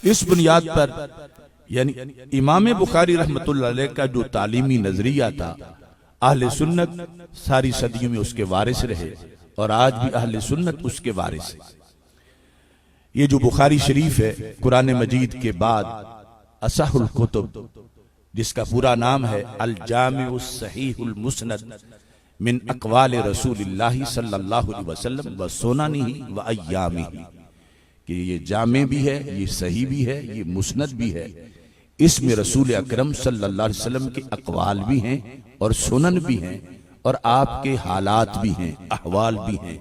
इस बुनियाद पर यानी इमाम बुखारी रहमतुल्लाह अलैह का जो तालीमी नजरिया था, अहले सुन्नत सारी सदियों में उसके वारिस रहे और आज भी अहले सुन्नत उसके वारिस है। ये जो बुखारी शरीफ है, कुरान मजीद के बाद असहुल कुतुब, जिसका पूरा नाम है अल जामिउस सहीहुल मुस्नद मिन अक़वाल रसूलिल्लाह सल्लल्लाहु अलैहि वसल्लम व सुननिही व अय्यामिही, कि ये जामे भी है, ये सही भी है, ये मुस्नद भी है। इसमें रसूल अकरम सल्लल्लाहु अलैहि वसल्लम के अक़वाल भी हैं और सुनन भी हैं और आपके हालात भी हैं, अहवाल भी हैं।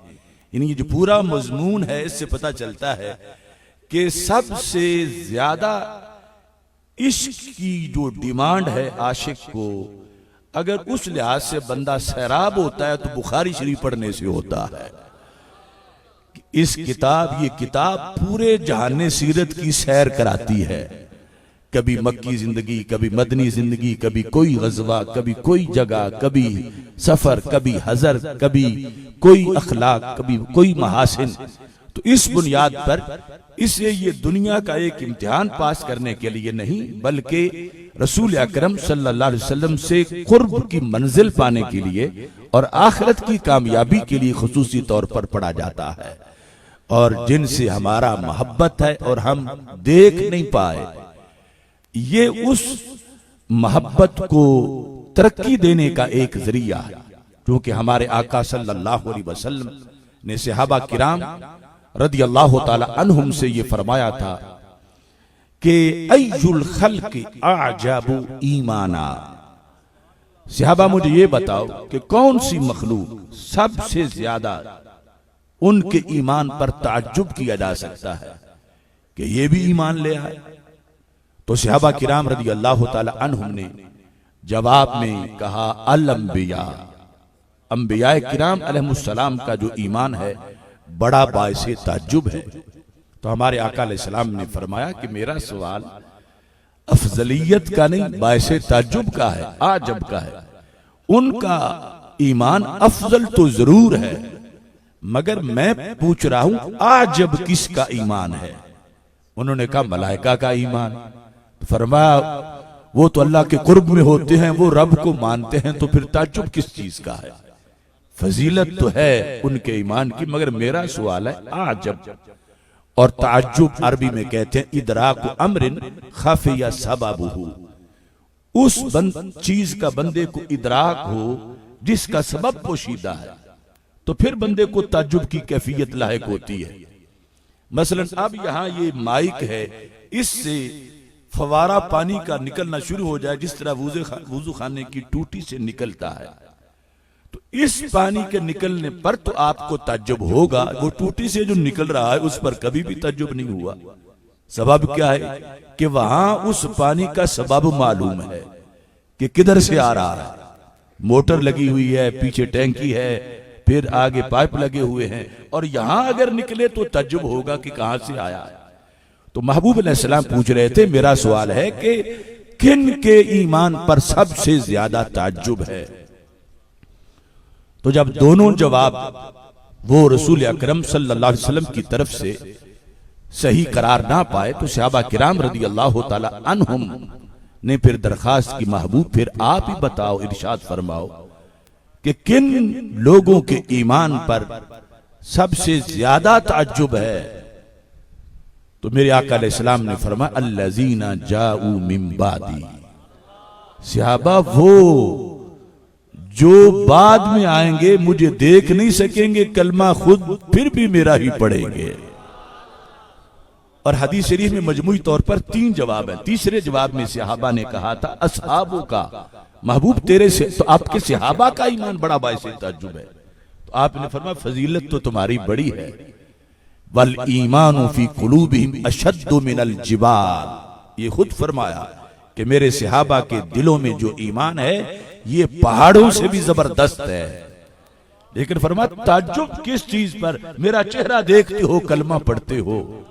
यानी ये जो पूरा मजमून है, इससे पता चलता है कि सबसे ज्यादा इश्क की जो डिमांड है आशिक को, अगर उस लिहाज से बंदा सैराब होता है तो बुखारी शरीफ पढ़ने से होता है। ये किताब पूरे जहाने सीरत की सैर कराती है। कभी मक्की जिंदगी, कभी मदनी जिंदगी, कभी कोई गजवा, कभी कोई जगह, कभी सफर, कभी हजर, कभी कोई अखलाक, कभी कोई महासिन। तो इस बुनियाद पर इसे ये दुनिया का एक इम्तिहान पास करने के लिए नहीं, बल्कि रसूल अकरम सल्लल्लाहु अलैहि वसल्लम से कुर्ब की मंजिल पाने के लिए और आखिरत की कामयाबी के लिए खुसूसी तौर पर पढ़ा जाता है। और जिनसे हमारा मोहब्बत है और हम देख नहीं पाए, ये उस मोहब्बत को तरक्की देने का एक जरिया है। क्योंकि हमारे आका सल्लल्लाहु अलैहि वसल्लम ने सहाबा किराम रदियल्लाहु ताला अन्हुम से ये फरमाया था कि अय्युल खल्क़ि अअजबु ईमाना, सहाबा मुझे ये बताओ कि कौन सी मखलूक सबसे ज्यादा उनके ईमान पर ताज्जुब किया जा सकता है कि ये भी ईमान ले आए। तो सहाबा किराम रदियल्लाहु ताला अन्हुम ने जवाब में कहा अल अंबिया, अंबिया किराम अलैहिमुस्सलाम का जो ईमान है बड़ा बाइसे ताज्जुब है। तो हमारे आका अलैहिस्सलाम ने फरमाया कि मेरा सवाल अफजलियत का नहीं, बाइसे ताज्जुब का है, आजब का है। उनका ईमान अफजल तो जरूर है, मगर मैं पूछ रहा हूं आजब किसका ईमान है। उन्होंने कहा मलाइका का ईमान। फरमाया वो तो अल्लाह के कुर्ब में होते हैं, वो रब को मानते हैं, तो फिर ताज्जुब किस चीज का है। फजीलत तो है उनके ईमान की, मगर मेरा सवाल है आजब। और ताज्जुब अरबी में कहते हैं इदराक अमरिन खफिया सबबुहु, उस चीज का बंदे को इदराक हो जिसका सबब पोशीदा है, तो फिर बंदे को ताज्जुब की कैफियत लायक होती है। मसलन अब यहां ये माइक है, इससे फवारा पानी का निकलना शुरू हो जाए जिस तरह वुजू खाने की टूटी से निकलता है, तो इस पानी के निकलने पर तो आपको ताज्जुब होगा। वो टूटी से जो निकल रहा है उस पर कभी भी ताज्जुब नहीं हुआ। सबब क्या है कि वहां उस पानी का सबब मालूम है कि किधर से आ रहा है। मोटर लगी हुई है, पीछे टैंकी है, फिर आगे पाइप लगे हुए हैं, और यहां अगर निकले तो ताज्जुब होगा कि कहां से आया है। तो महबूब अलैहिस्सलाम पूछ रहे थे, मेरा सवाल है कि किन के ईमान पर सबसे ज्यादा ताज्जुब है। तो जब दोनों जवाब वो रसूल अकरम सल्लल्लाहु अलैहि वसल्लम की तरफ से सही करार ना पाए, तो सहाबा किराम रदियल्लाहु ताला अन्हुम ने फिर दरखास्त की, महबूब फिर आप ही बताओ, इरशाद फरमाओ कि किन लोगों के ईमान पर सबसे ज्यादा ताज्जुब है। तो मेरे आका अलैहिस्सलाम ने फरमाया अल्लज़ीना जाऊ मिन बादी, सहाबा वो जो बाद में आएंगे, मुझे देख नहीं सकेंगे, कलमा खुद फिर भी मेरा ही पढ़ेंगे। और हदीस शरीफ में मजमूई तौर पर 3 जवाब है। तीसरे जवाब में सहाबा ने कहा था असहाबों का, महबूब तेरे से तो आपके सहाबा का ईमान बड़ा बाइसे ताज्जुब है। तो आपने फरमाया फजीलत तो तुम्हारी बड़ी है, वल ईमानु फी कुलूबिहिम अशद्दु मिनल जिबाल। ये खुद फरमाया कि मेरे सहाबा के दिलों में जो ईमान है ये पहाड़ों से भी जबरदस्त है। लेकिन फरमाया ताज्जुब किस चीज पर, मेरा चेहरा देखते हो, कलमा पढ़ते हो।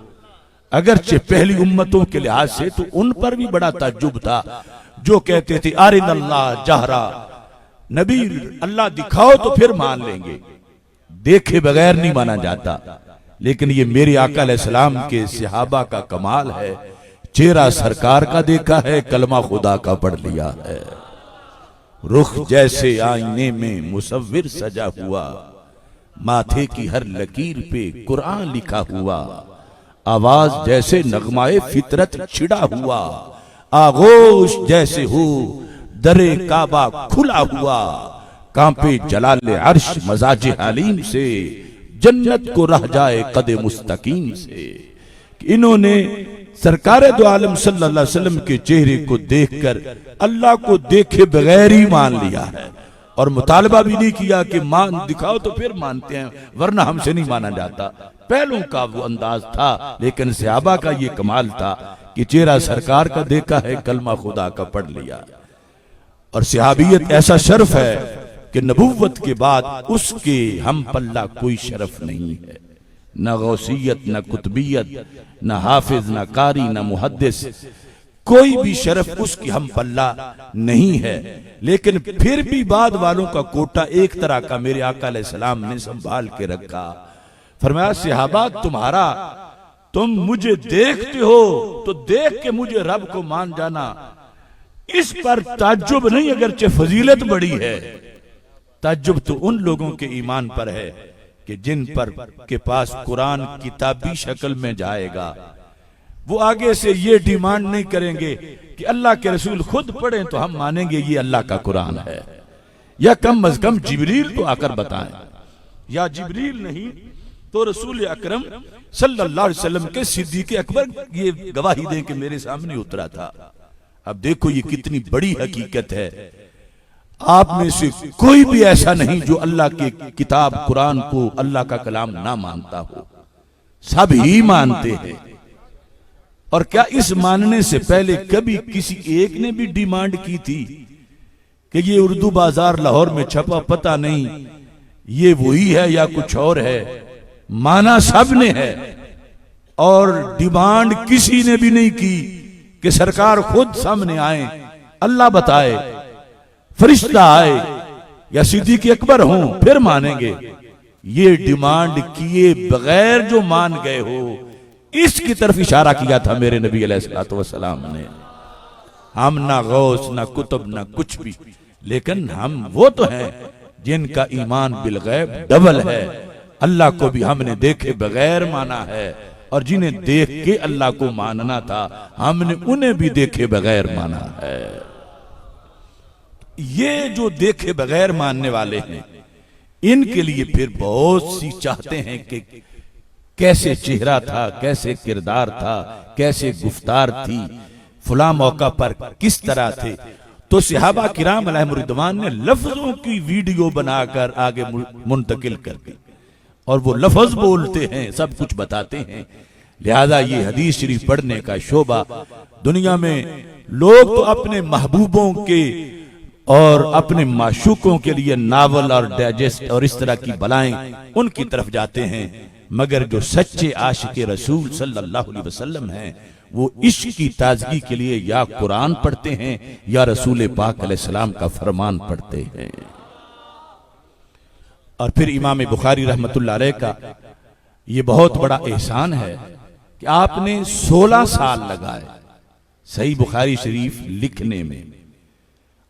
अगरचे पहली उम्मतों के लिहाज से तो उन पर भी बड़ा ताज्जुब था, जो कहते थे अरिनल्लाह जहरा, नबी अल्लाह दिखाओ तो फिर मान लेंगे, देखे बगैर नहीं माना जाता। लेकिन ये मेरे आका अलैहिस्सलाम के सहाबा का कमाल है चेहरा सरकार का देखा है, कलमा खुदा का पढ़ लिया है। रुख जैसे आईने में मुसव्विर सजा हुआ, माथे की हर लकीर पे कुरान लिखा हुआ। आवाज जैसे नगमाए फितरत छिड़ा हुआ, आगोश जैसे हो दरे काबा खुला हुआ। कांपे जलाले अर्श मजाजे हलीम से, जन्नत को रह जाए कदे मुस्तकीम से। इन्होंने सरकार दो आलम सल्लल्लाहु अलैहि वसल्लम के चेहरे को देखकर अल्लाह को देखे बगैर ही मान लिया है, और मुतालबा भी नहीं किया कि मान दिखाओ तो फिर मानते हैं, वरना हमसे नहीं माना जाता। पहलों का वो अंदाज था, लेकिन सहाबा का ये कमाल था कि चेहरा सरकार का देखा है, कलमा खुदा का पढ़ लिया। और सहाबियत ऐसा शर्फ है कि नबुव्वत के बाद उसके हम पल्ला कोई शरफ नहीं है, न गौसियत, न कुतबियत, न हाफिज, न कारी, न मुहद्दिस, कोई भी शरफ उसकी हम पल्ला नहीं है। लेकिन फिर भी बाद वालों का कोटा एक तरह का मेरे आका अलैहिस्सलाम ने संभाल के रखा। फरमाया सहाबा तुम्हारा, तुम मुझे देखते हो तो देख के मुझे रब को मान जाना, इस पर ताज्जुब नहीं, अगरचे फजीलत बड़ी है। ताज्जुब तो उन लोगों के ईमान पर है कि जिन पर के पास कुरान किताबी शक्ल में जाएगा, वो आगे से ये डिमांड नहीं करेंगे कि अल्लाह के रसूल खुद पढ़ें तो हम मानेंगे ये अल्लाह का कुरान है, या कम अज कम जिब्रील तो आकर बताएं, या जिब्रील नहीं तो रसूल अकरम सल्लल्लाहु अलैहि वसल्लम के सिद्दीक़ अकबर ये गवाही दें कि मेरे सामने उतरा था। अब देखो ये कितनी बड़ी हकीकत है। आप में से कोई भी ऐसा नहीं जो अल्लाह के किताब कुरान को अल्लाह का कलाम ना मानता हो, सब ही मानते हैं। और क्या इस मानने से पहले कभी किसी एक ने भी डिमांड की थी कि ये उर्दू बाजार लाहौर में छपा, पता नहीं ये वही है या कुछ और है? माना सब ने है, और डिमांड किसी ने भी नहीं की कि सरकार खुद सामने आए, अल्लाह बताए, फरिश्ता आए या सिद्दीक़ अकबर हों फिर मानेंगे। ये डिमांड किए बगैर जो मान गए हो, इसकी तरफ इशारा किया था मेरे नबी अलैहिस्सलातु वस्सलाम ने। हम ना गौस ना कुतुब ना कुछ भी, लेकिन हम वो तो हैं जिनका ईमान बिलगैब डबल है। अल्लाह को भी हमने देखे बगैर माना है, और जिन्हें देख के अल्लाह को मानना था हमने उन्हें भी देखे बगैर माना है। ये जो देखे बगैर मानने वाले हैं, इनके लिए फिर बहुत सी चाहते हैं कि कैसे चेहरा था, कैसे किरदार था, कैसे गुफ्तार थी, फुला मौका पर किस तरह थे। तो सहाबा किराम अलैहिम रिदवान ने लफ्जों की वीडियो बनाकर आगे मुंतकिल कर दी, और वो लफ्ज बोलते हैं, सब कुछ बताते हैं। लिहाजा ये हदीस शरीफ पढ़ने का शोभा दुनिया में लोग तो अपने महबूबों के और अपने माशूकों के लिए नावल और डाइजेस्ट और इस तरह की बलाएं उनकी तरफ जाते हैं, मगर जो सच्चे आशिक रसूल सल्लल्लाहु अलैहि वसल्लम हैं, वो इश्क की ताजगी के लिए या कुरान पढ़ते हैं या रसूल पाक अलैहिस्सलाम का फरमान पढ़ते हैं। और फिर इमाम बुखारी रहमतुल्लाह अलैह का ये बहुत बड़ा एहसान है कि आपने 16 साल लगाए सही बुखारी शरीफ लिखने में,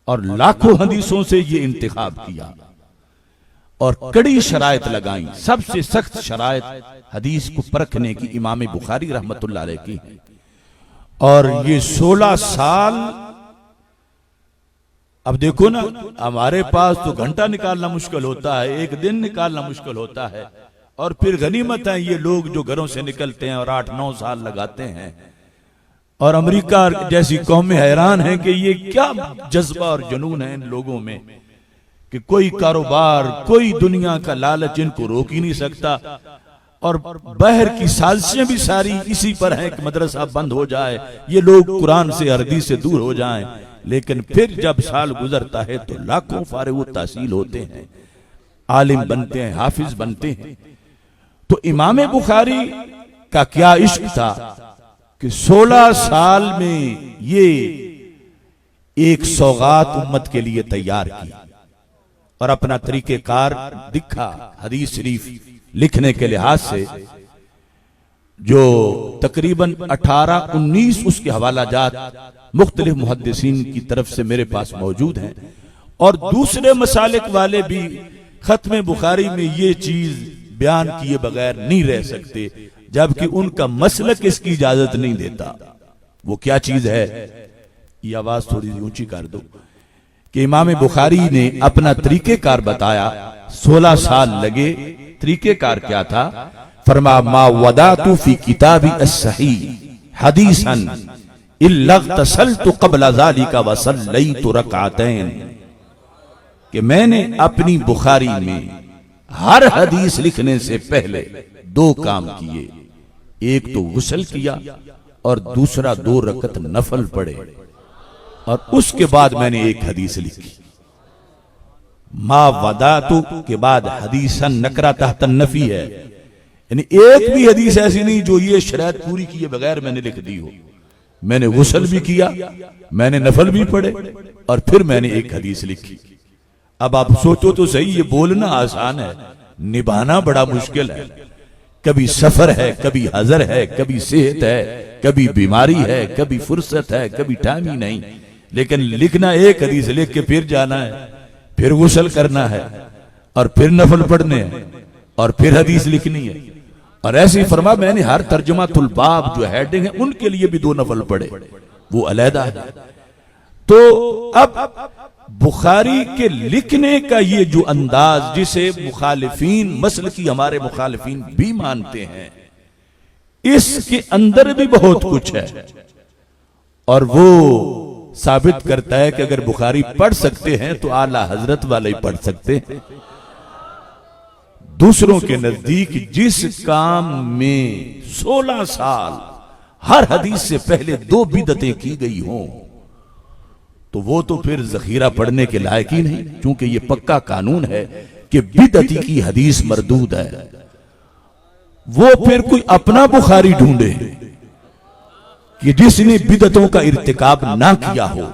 और लाखों हदीसों से ये इंतखाब किया और कड़ी शराइत लगाई। सबसे सख्त शराइत हदीस को परखने की इमाम बुखारी रहमतुल्लाह अलैह की है। और ये 16 साल, अब देखो ना, हमारे पास तो घंटा निकालना मुश्किल होता है, एक दिन निकालना मुश्किल होता है, और फिर गनीमत है ये लोग जो घरों से निकलते हैं और 8-9 साल लगाते हैं। और अमेरिका जैसी कौमें हैरान हैं कि ये क्या जज्बा और जुनून है इन लोगों में कि कोई कारोबार, कोई दुनिया का लालच इनको रोक ही नहीं सकता। और बहर की साजिशें भी सारी इसी पर हैं कि मदरसा बंद हो जाए, ये लोग कुरान से हदीस से दूर हो जाएं। लेकिन फिर जब साल गुजरता है तो लाखों फारिग तहसील होते हैं, आलिम बनते हैं, हाफिज बनते हैं। तो इमाम बुखारी का क्या इश्क था कि 16 साल में ये एक सौगात उम्मत के लिए तैयार की और अपना तरीकेकार दिखा। हदीस शरीफ लिखने के लिहाज से जो तकरीबन 18-19 उसके हवाला जात मुख्तलिफ मुहद्दिसीन की तरफ से मेरे पास मौजूद हैं, और दूसरे मसालिक वाले भी खत्म बुखारी में ये चीज बयान किए बगैर नहीं रह सकते, जबकि उनका मसलक इसकी इजाजत नहीं देता। वो क्या चीज है, ये आवाज थोड़ी ऊंची कर दो, कि इमाम बुखारी ने अपना तरीकेकार बताया। 16 साल लगे। तरीकेकार क्या था? फरमा मा वदातु फी किताबी अस्सही हदीसन इल्ला तसलतु क़ब्ल ज़ालिका व सल्लैतु रकअतैन, कि मैंने अपनी बुखारी में हर हदीस लिखने से पहले 2 काम किए, एक तो गुस्ल किया और दूसरा 2 रकत नफल पढ़े, और उसके बाद मैंने एक हदीस लिखी। मा वदातु के बाद हदीसन नकरा तहतन नफी है, यानी एक भी हदीस ऐसी नहीं जो ये शर्त पूरी किए बगैर मैंने लिख दी हो। मैंने गुस्ल भी किया, मैंने नफल भी पढ़े, और फिर मैंने एक हदीस लिखी। अब आप सोचो तो सही, ये बोलना आसान है, निभाना बड़ा मुश्किल है। कभी सफर है, कभी हजर है, कभी सेहत है, कभी बीमारी है, कभी फुर्सत है, कभी टाइम ही नहीं। लेकिन लिखना एक हदीस लिख के फिर जाना है, फिर गुस्ल करना है, और फिर नफल पढ़ने हैं, और फिर हदीस लिखनी है। और ऐसे ही फरमा मैंने हर तर्जुमातुल बाब जो हेडिंग है उनके लिए भी 2 नफल पढ़े, वो अलहदा है। तो अब बुखारी के लिखने का ये जो अंदाज, जिसे मुखालिफीन मसलकी हमारे मुखालिफीन भी मानते हैं, इसके अंदर भी बहुत कुछ है, और वो साबित करता है कि अगर बुखारी पढ़ सकते हैं तो आला हजरत वाले ही पढ़ सकते हैं। दूसरों के नजदीक जिस काम में 16 साल हर हदीस से पहले 2 बिदतें की गई हों, तो वो तो फिर जखीरा पढ़ने के लायक ही नहीं, क्योंकि ये पक्का कानून है कि बिदती की हदीस मरदूद है। वो फिर कोई अपना बुखारी ढूंढे कि जिसने बिदतों का इर्तिकाब ना किया हो।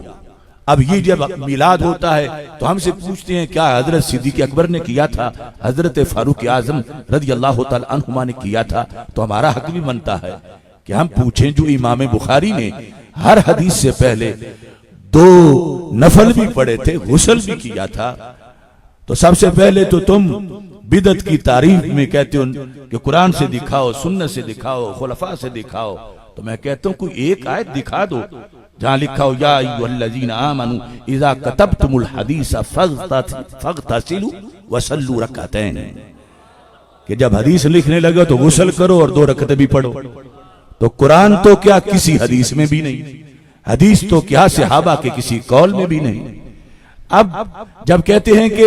अब ये जब मिलाद होता है तो हमसे पूछते हैं क्या हजरत सिद्दीक़ अकबर ने किया था, हजरत फारूक आजम रज़ियल्लाहु तआला अन्हुमा ने किया था, तो हमारा हक भी बनता है कि हम पूछें जो इमाम बुखारी ने हर हदीस से पहले 2 नफल भी पढ़े थे, गुस्ल भी किया था। तो सबसे पहले तो तुम बिदत की तारीफ में कहते हो कि कुरान से दिखाओ, सुन्नत से दिखाओ, खुलफा से दिखाओ। तो मैं कहता हूं कोई एक आयत दिखा दो जहां लिखा हो या अय्युहल्लज़ीना आमनू इज़ा कतबतुमुल हदीसा फग़तसिलू वसल्लू रकअतैन, कि जब हदीस लिखने लगे तो गुस्ल करो और 2 रकअतें भी पढ़ो। तो कुरान तो क्या किसी हदीस में भी नहीं, हदीस तो क्या सहाबा के किसी कौल में भी नहीं। अब जब कहते हैं कि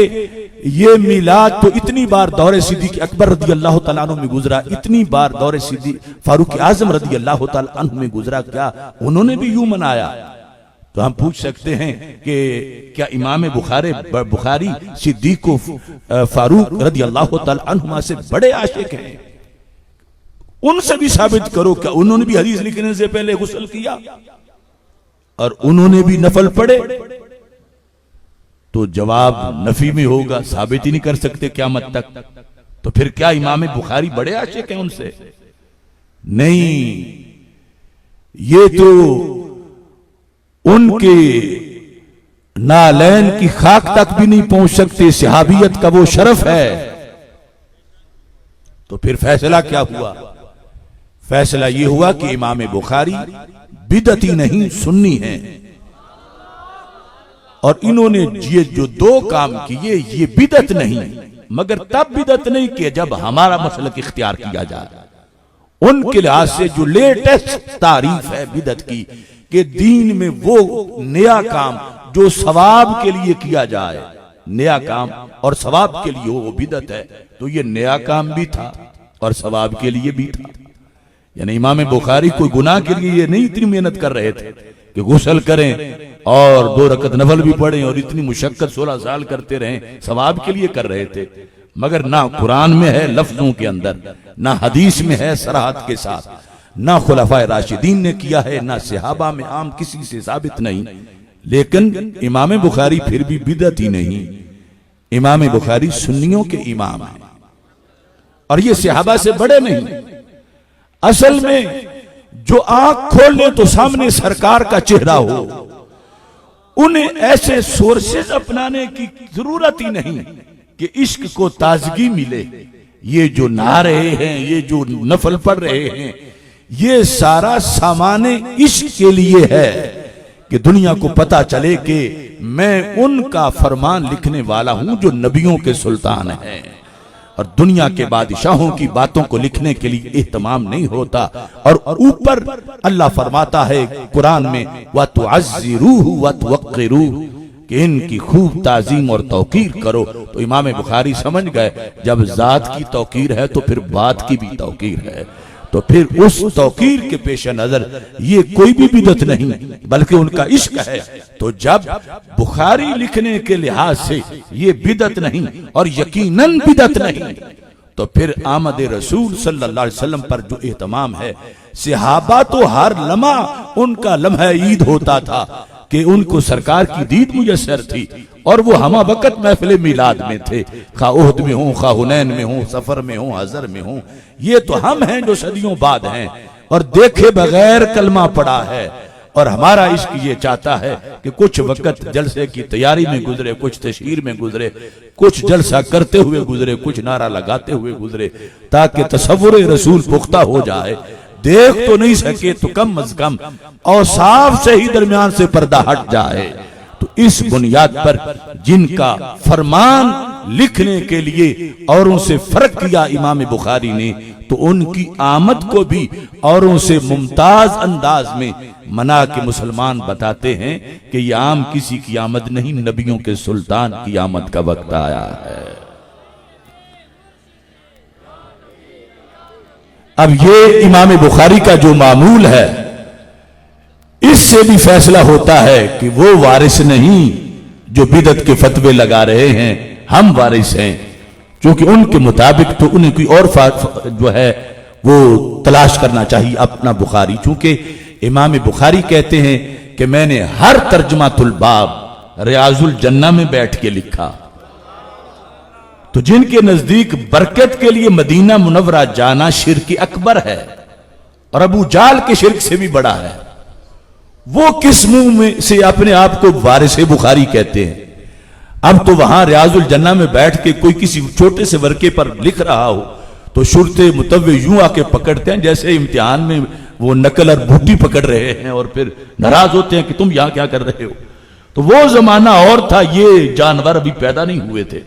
ये मिलाद तो इतनी बार दौरे सिद्दीक़ अकबर रज़ियल्लाहु तआला अन्हु में गुजरा, इतनी बार दौरे सिद्दीक़ फारूक आज़म रज़ियल्लाहु तआला अन्हु में गुजरा, क्या उन्होंने भी यूं मनाया? तो हम पूछ सकते हैं कि क्या इमाम बुखारी सिद्दीक़ को फारूक रज़ियल्लाहु तआला अन्हुमा से बड़े आशिक हैं? उनसे भी साबित करो क्या उन्होंने भी हदीस लिखने से पहले गुस्ल किया और उन्होंने भी नफल पढ़े? तो जवाब नफी में होगा, साबित ही नहीं कर सकते क़यामत तक। तो फिर क्या इमाम बुखारी बड़े आशिक हैं उनसे? नहीं, ये तो उनके नालैन की खाक तक भी नहीं पहुंच सकते, सहाबियत का वो शरफ है। तो फिर फैसला क्या हुआ? फैसला ये हुआ कि इमाम बुखारी बिदती नहीं सुन्नी है, और इन्होंने ये जो 2 काम किए ये बिदत नहीं, मगर तब बिदत नहीं कि जब हमारा मसलक इख्तियार किया जाए। उनके लिहाज से जो लेटेस्ट तारीफ है बिदत की कि दीन में वो नया काम जो सवाब के लिए किया जाए, नया काम और सवाब के लिए वो बिदत है। तो ये नया काम भी था और सवाब के लिए भी था। यानी इमाम बुखारी कोई गुनाह के लिए नहीं इतनी मेहनत कर रहे थे कि गुस्ल करें और 2 रकत नफल भी पढ़ें और इतनी मुशक्कत 16 साल करते रहें, सवाब के लिए कर रहे थे। मगर ना कुरान में है लफ्जों के अंदर, ना हदीस में है सराहत के साथ, ना खुलफाए राशिदीन ने किया है, ना सहाबा में आम किसी से साबित नहीं। लेकिन इमाम बुखारी फिर भी बिदअती नहीं, इमाम बुखारी सुन्नियों के इमाम है और ये सहाबा से बड़े नहीं। असल में जो आंख खोल ले तो सामने सरकार का चेहरा हो, उन्हें ऐसे सोर्सेज अपनाने की जरूरत ही नहीं कि इश्क को ताजगी मिले। ये जो नहा रहे हैं, ये जो नफल पढ़ रहे हैं, ये सारा सामाने इश्क के लिए है कि दुनिया को पता चले कि मैं उनका फरमान लिखने वाला हूं जो नबियों के सुल्तान हैं। और दुनिया के बादशाहों की बातों को लिखने के लिए एहतमाम नहीं होता। और ऊपर अल्लाह फरमाता है कुरान में, व तुअज़्ज़िरूहु व तुवक़्क़िरूहु, कि इनकी खूब ताजीम और तौकीर करो। तो इमाम बुखारी समझ गए जब जात की तौकीर है तो फिर बात की भी तौकीर है। तो फिर उस तौकीर के पेश नजर ये कोई भी बिदत नहीं बल्कि उनका इश्क है। तो जब बुखारी लिखने के लिहाज से ये बिदत नहीं और यकीनन बिदत नहीं, तो फिर आमद रसूल सल्लल्लाहु अलैहि वसल्लम पर जो एहतमाम है, सहाबा तो हर लम्हा उनका लम्हा ईद होता था कि उनको सरकार की दीद मुयस्सर थी और वो हमा वक्त महफिल मिलाद में थे, खा उहद में हो, खा हुनैन में हो, सफर में हो, हजर में हो। ये तो हम हैं जो सदियों बाद हैं और देखे बगैर कलमा पड़ा है। और हमारा इश्क ये चाहता है कि कुछ वक्त जलसे की तैयारी में गुजरे, कुछ तशहीर में गुजरे, कुछ जलसा करते हुए गुजरे, कुछ नारा लगाते हुए गुजरे, ताकि तसव्वुर रसूल पुख्ता हो जाए। देख तो नहीं सके तो कम अज कम औसाफ से ही दरमियान से पर्दा हट जाए। तो इस बुनियाद पर जिनका फरमान लिखने के लिए औरों से फर्क किया इमाम बुखारी ने, तो उनकी आमद को भी औरों से मुमताज अंदाज में मना के मुसलमान बताते हैं कि यह आम किसी की आमद नहीं, नबियों के सुल्तान की आमद का वक्त आया है। अब ये इमाम बुखारी का जो मामूल है, इससे भी फैसला होता है कि वो वारिस नहीं जो बिदत के फतवे लगा रहे हैं, हम वारिस हैं। क्योंकि उनके मुताबिक तो उन्हें कोई और जो है वो तलाश करना चाहिए अपना बुखारी। चूंकि इमाम बुखारी कहते हैं कि मैंने हर तर्जमातुल बाब रियाजुल जन्ना में बैठ के लिखा। तो जिनके नजदीक बरकत के लिए मदीना मुनव्वरा जाना शिर्क अकबर है और अबू जाल के शिर्क से भी बड़ा है, वो किस मुंह में से अपने आप को वारिस बुखारी कहते हैं। अब तो वहां रियाजुल जन्ना में बैठ के कोई किसी छोटे से वर्के पर लिख रहा हो तो शुरते मुतव्वे यूं आके पकड़ते हैं जैसे इम्तिहान में वो नकल और बूटी पकड़ रहे हैं और फिर नाराज होते हैं कि तुम यहां क्या कर रहे हो। तो वो जमाना और था, ये जानवर अभी पैदा नहीं हुए थे।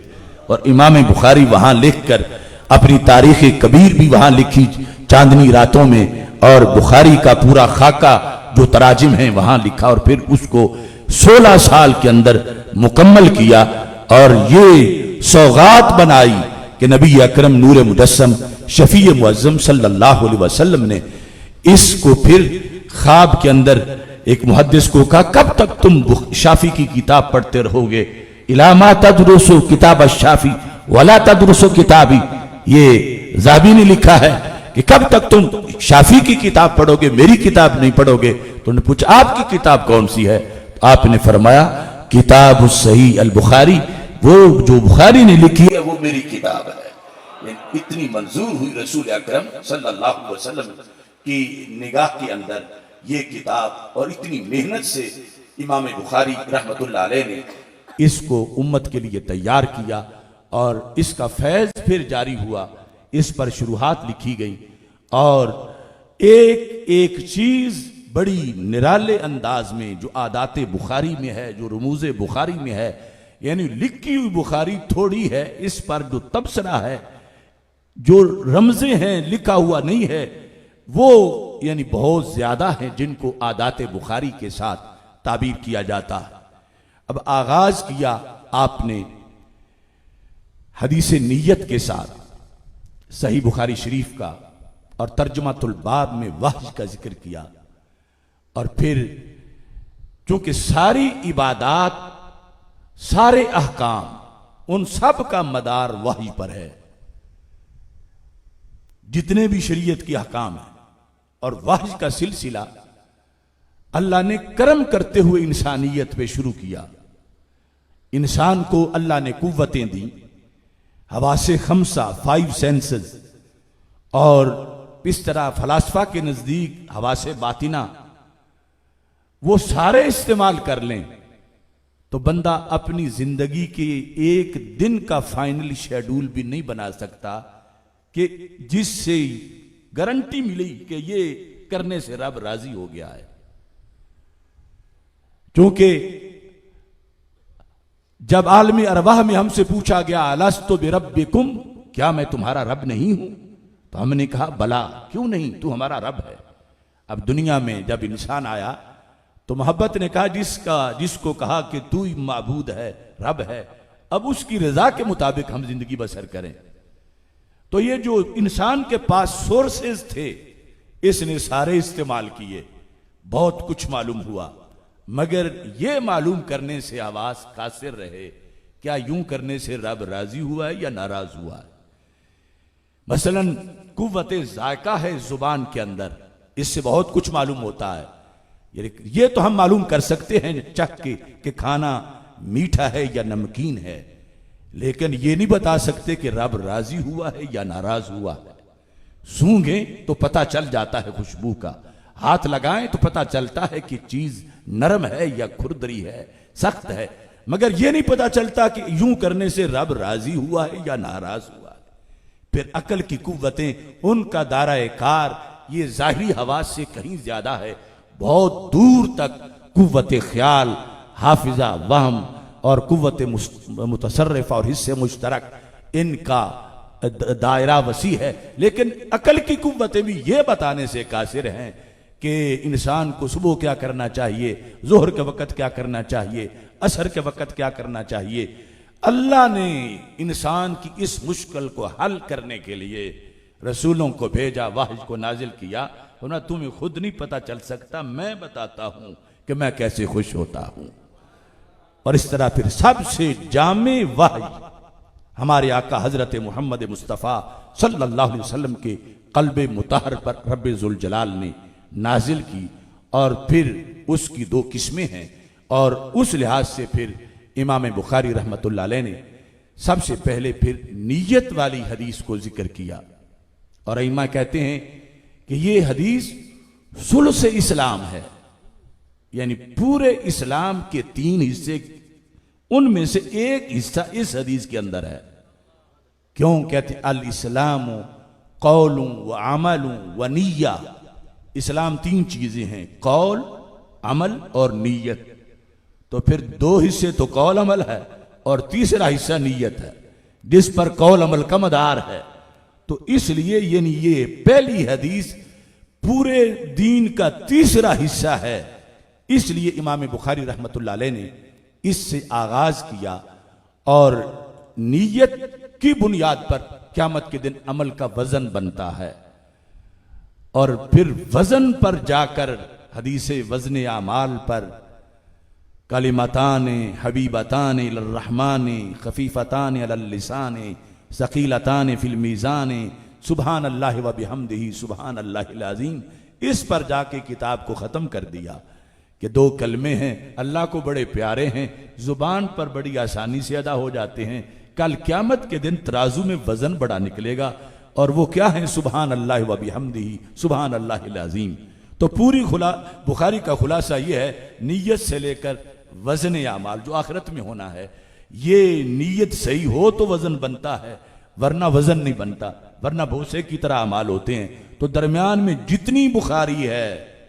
और इमाम बुखारी वहां लिखकर अपनी तारीख कबीर भी वहां लिखी चांदनी रातों में, और बुखारी का पूरा खाका जो तराजिम है वहां लिखा, और फिर उसको 16 साल के अंदर मुकम्मल किया। और ये सौगात बनाई कि नबी अकरम नूर मुजस्सम शफी मुअज्जम सल्लल्लाहु अलैहि वसल्लम ने इसको फिर ख्वाब के अंदर एक मुहद्दिस को कहा, कब तक तुम शाफी की किताब पढ़ते रहोगे? इलामा तदरुसु किताब शाफी वला तदरुसु किताबी। ये ज़ाबी ने लिखा है कि कब तक तुम शाफी की किताब पढ़ोगे, मेरी किताब नहीं पढ़ोगे। तो उन्होंने पूछा आपकी किताब कौन सी है? तो आपने फरमाया किताब सही अल बुखारी, वो जो बुखारी ने लिखी है वो मेरी किताब है। इतनी मंजूर हुई रसूल अकरम सल्लल्लाहु अलैहि वसल्लम की निगाह के अंदर ये किताब, और इतनी मेहनत से इमाम बुखारी रहमतुल्लाह अलैह ने इसको उम्मत के लिए तैयार किया और इसका फैज फिर जारी हुआ। इस पर शुरुआत लिखी गई और एक एक चीज बड़ी निराले अंदाज में जो आदाते बुखारी में है, जो रमूज़े बुखारी में है, यानी लिखी हुई बुखारी थोड़ी है, इस पर जो तबसरा है, जो रमजे हैं, लिखा हुआ नहीं है, वो यानी बहुत ज्यादा है, जिनको आदाते बुखारी के साथ ताबीर किया जाता है। अब आगाज किया आपने हदीस नीयत के साथ सही बुखारी शरीफ का, और तर्जुमातुल बाब में वहज का जिक्र किया। और फिर चूंकि सारी इबादात, सारे अहकाम, उन सब का मदार वही पर है, जितने भी शरीयत के अहकाम है, और वहज का सिलसिला अल्लाह ने करम करते हुए इंसानियत पे शुरू किया। इंसान को अल्लाह ने कुव्वतें दी, हवासे खमसा 5 सेंसेस, और इस तरह फलासफा के नजदीक हवासे बातिना वो सारे इस्तेमाल कर लें तो बंदा अपनी जिंदगी के एक दिन का फाइनल शेड्यूल भी नहीं बना सकता कि जिससे गारंटी मिली कि ये करने से रब राजी हो गया है। क्योंकि जब आलमी अरवाह में हमसे पूछा गया अलस्तु बिरब्बिकुम, क्या मैं तुम्हारा रब नहीं हूं, तो हमने कहा बला, क्यों नहीं, तू हमारा रब है। अब दुनिया में जब इंसान आया तो मोहब्बत ने कहा जिसको कहा कि तू ही माबूद है, रब है, अब उसकी रजा के मुताबिक हम जिंदगी बसर करें। तो ये जो इंसान के पास सोर्सेज थे इसने सारे इस्तेमाल किए, बहुत कुछ मालूम हुआ, मगर ये मालूम करने से आवाज कासिर रहे क्या यूं करने से रब राजी हुआ है या नाराज हुआ है। मसलन कुव्वत जायका है जुबान के अंदर, इससे बहुत कुछ मालूम होता है। ये तो हम मालूम कर सकते हैं चख के कि खाना मीठा है या नमकीन है, लेकिन ये नहीं बता सकते कि रब राजी हुआ है या नाराज हुआ है। सूंघे तो पता चल जाता है खुशबू का, हाथ लगाएं तो पता चलता है कि चीज नरम है या खुरदरी है, सख्त है, मगर यह नहीं पता चलता कि यूं करने से रब राजी हुआ है या नाराज हुआ है। फिर अकल की कुव्वतें, उनका दायरा कार ये जाहिरी हवास से कहीं ज्यादा है, बहुत दूर तक कुव्वत ख्याल, हाफिजा, वहम और कुव्वत मुतसर्रिफ और हिस्से मुश्तरक, इनका दायरा वसी है। लेकिन अकल की कुव्वतें भी ये बताने से कासिर हैं कि इंसान को सुबह क्या करना चाहिए, जोहर के वक़्त क्या करना चाहिए, असर के वक़्त क्या करना चाहिए। अल्लाह ने इंसान की इस मुश्किल को हल करने के लिए रसूलों को भेजा, वाहिज को नाजिल किया। ना तुम्हें खुद नहीं पता चल सकता, मैं बताता हूं कि मैं कैसे खुश होता हूं। और इस तरह फिर सबसे जामे वाही हमारे आका हजरत मोहम्मद मुस्तफ़ा सल्लल्लाहु अलैहि वसल्लम के कल्बे मुतहर पर रब्बे जुल जलाल ने नाजिल की। और फिर उसकी दो किस्में हैं, और उस लिहाज से फिर इमाम बुखारी रहमतुल्लाह अलैह ने सबसे पहले फिर नीयत वाली हदीस को जिक्र किया। और इमा कहते हैं कि ये हदीस सुल्स इस्लाम है, यानी पूरे इस्लाम के 3 हिस्से, उनमें से एक हिस्सा इस हदीस के अंदर है। क्यों कहते अल इस्लाम कौलुं व अमलुं व निय्या। इस्लाम 3 चीजें हैं, कौल, अमल और नीयत। तो फिर 2 हिस्से तो कौल अमल है और तीसरा हिस्सा नीयत है, जिस पर कौल अमल का मदार है। तो इसलिए ये पहली हदीस पूरे दीन का तीसरा हिस्सा है। इसलिए इमाम बुखारी रहमतुल्लाह अलैह ने इससे आगाज किया, और नीयत की बुनियाद पर क़यामत के दिन अमल का वजन बनता है। और फिर वजन पर जाकर हदीस वजन आमाल पर कलिमतान हबीबतान इलर्रहमान खफीफतान अलल लिसान सकीलतान फिल मीज़ान सुबहान अल्लाह व बिहम्दिही सुबहान अल्लाहिल अज़ीम, इस पर जाके किताब को ख़त्म कर दिया कि 2 कलमे हैं, अल्लाह को बड़े प्यारे हैं, ज़ुबान पर बड़ी आसानी से अदा हो जाते हैं। कल क़यामत के दिन तराजू में वज़न बड़ा निकलेगा, और वो क्या है, सुबहान अल्लाह व बिहम्दिही सुबहान अल्लाहिल अज़ीम। तो पूरी बुखारी का खुलासा ये है, नीयत से लेकर वज़न आमाल जो आखिरत में होना है, ये नीयत सही हो तो वज़न बनता है, वरना वज़न नहीं बनता, वरना भूसे की तरह अमाल होते हैं। तो दरमियान में जितनी बुखारी है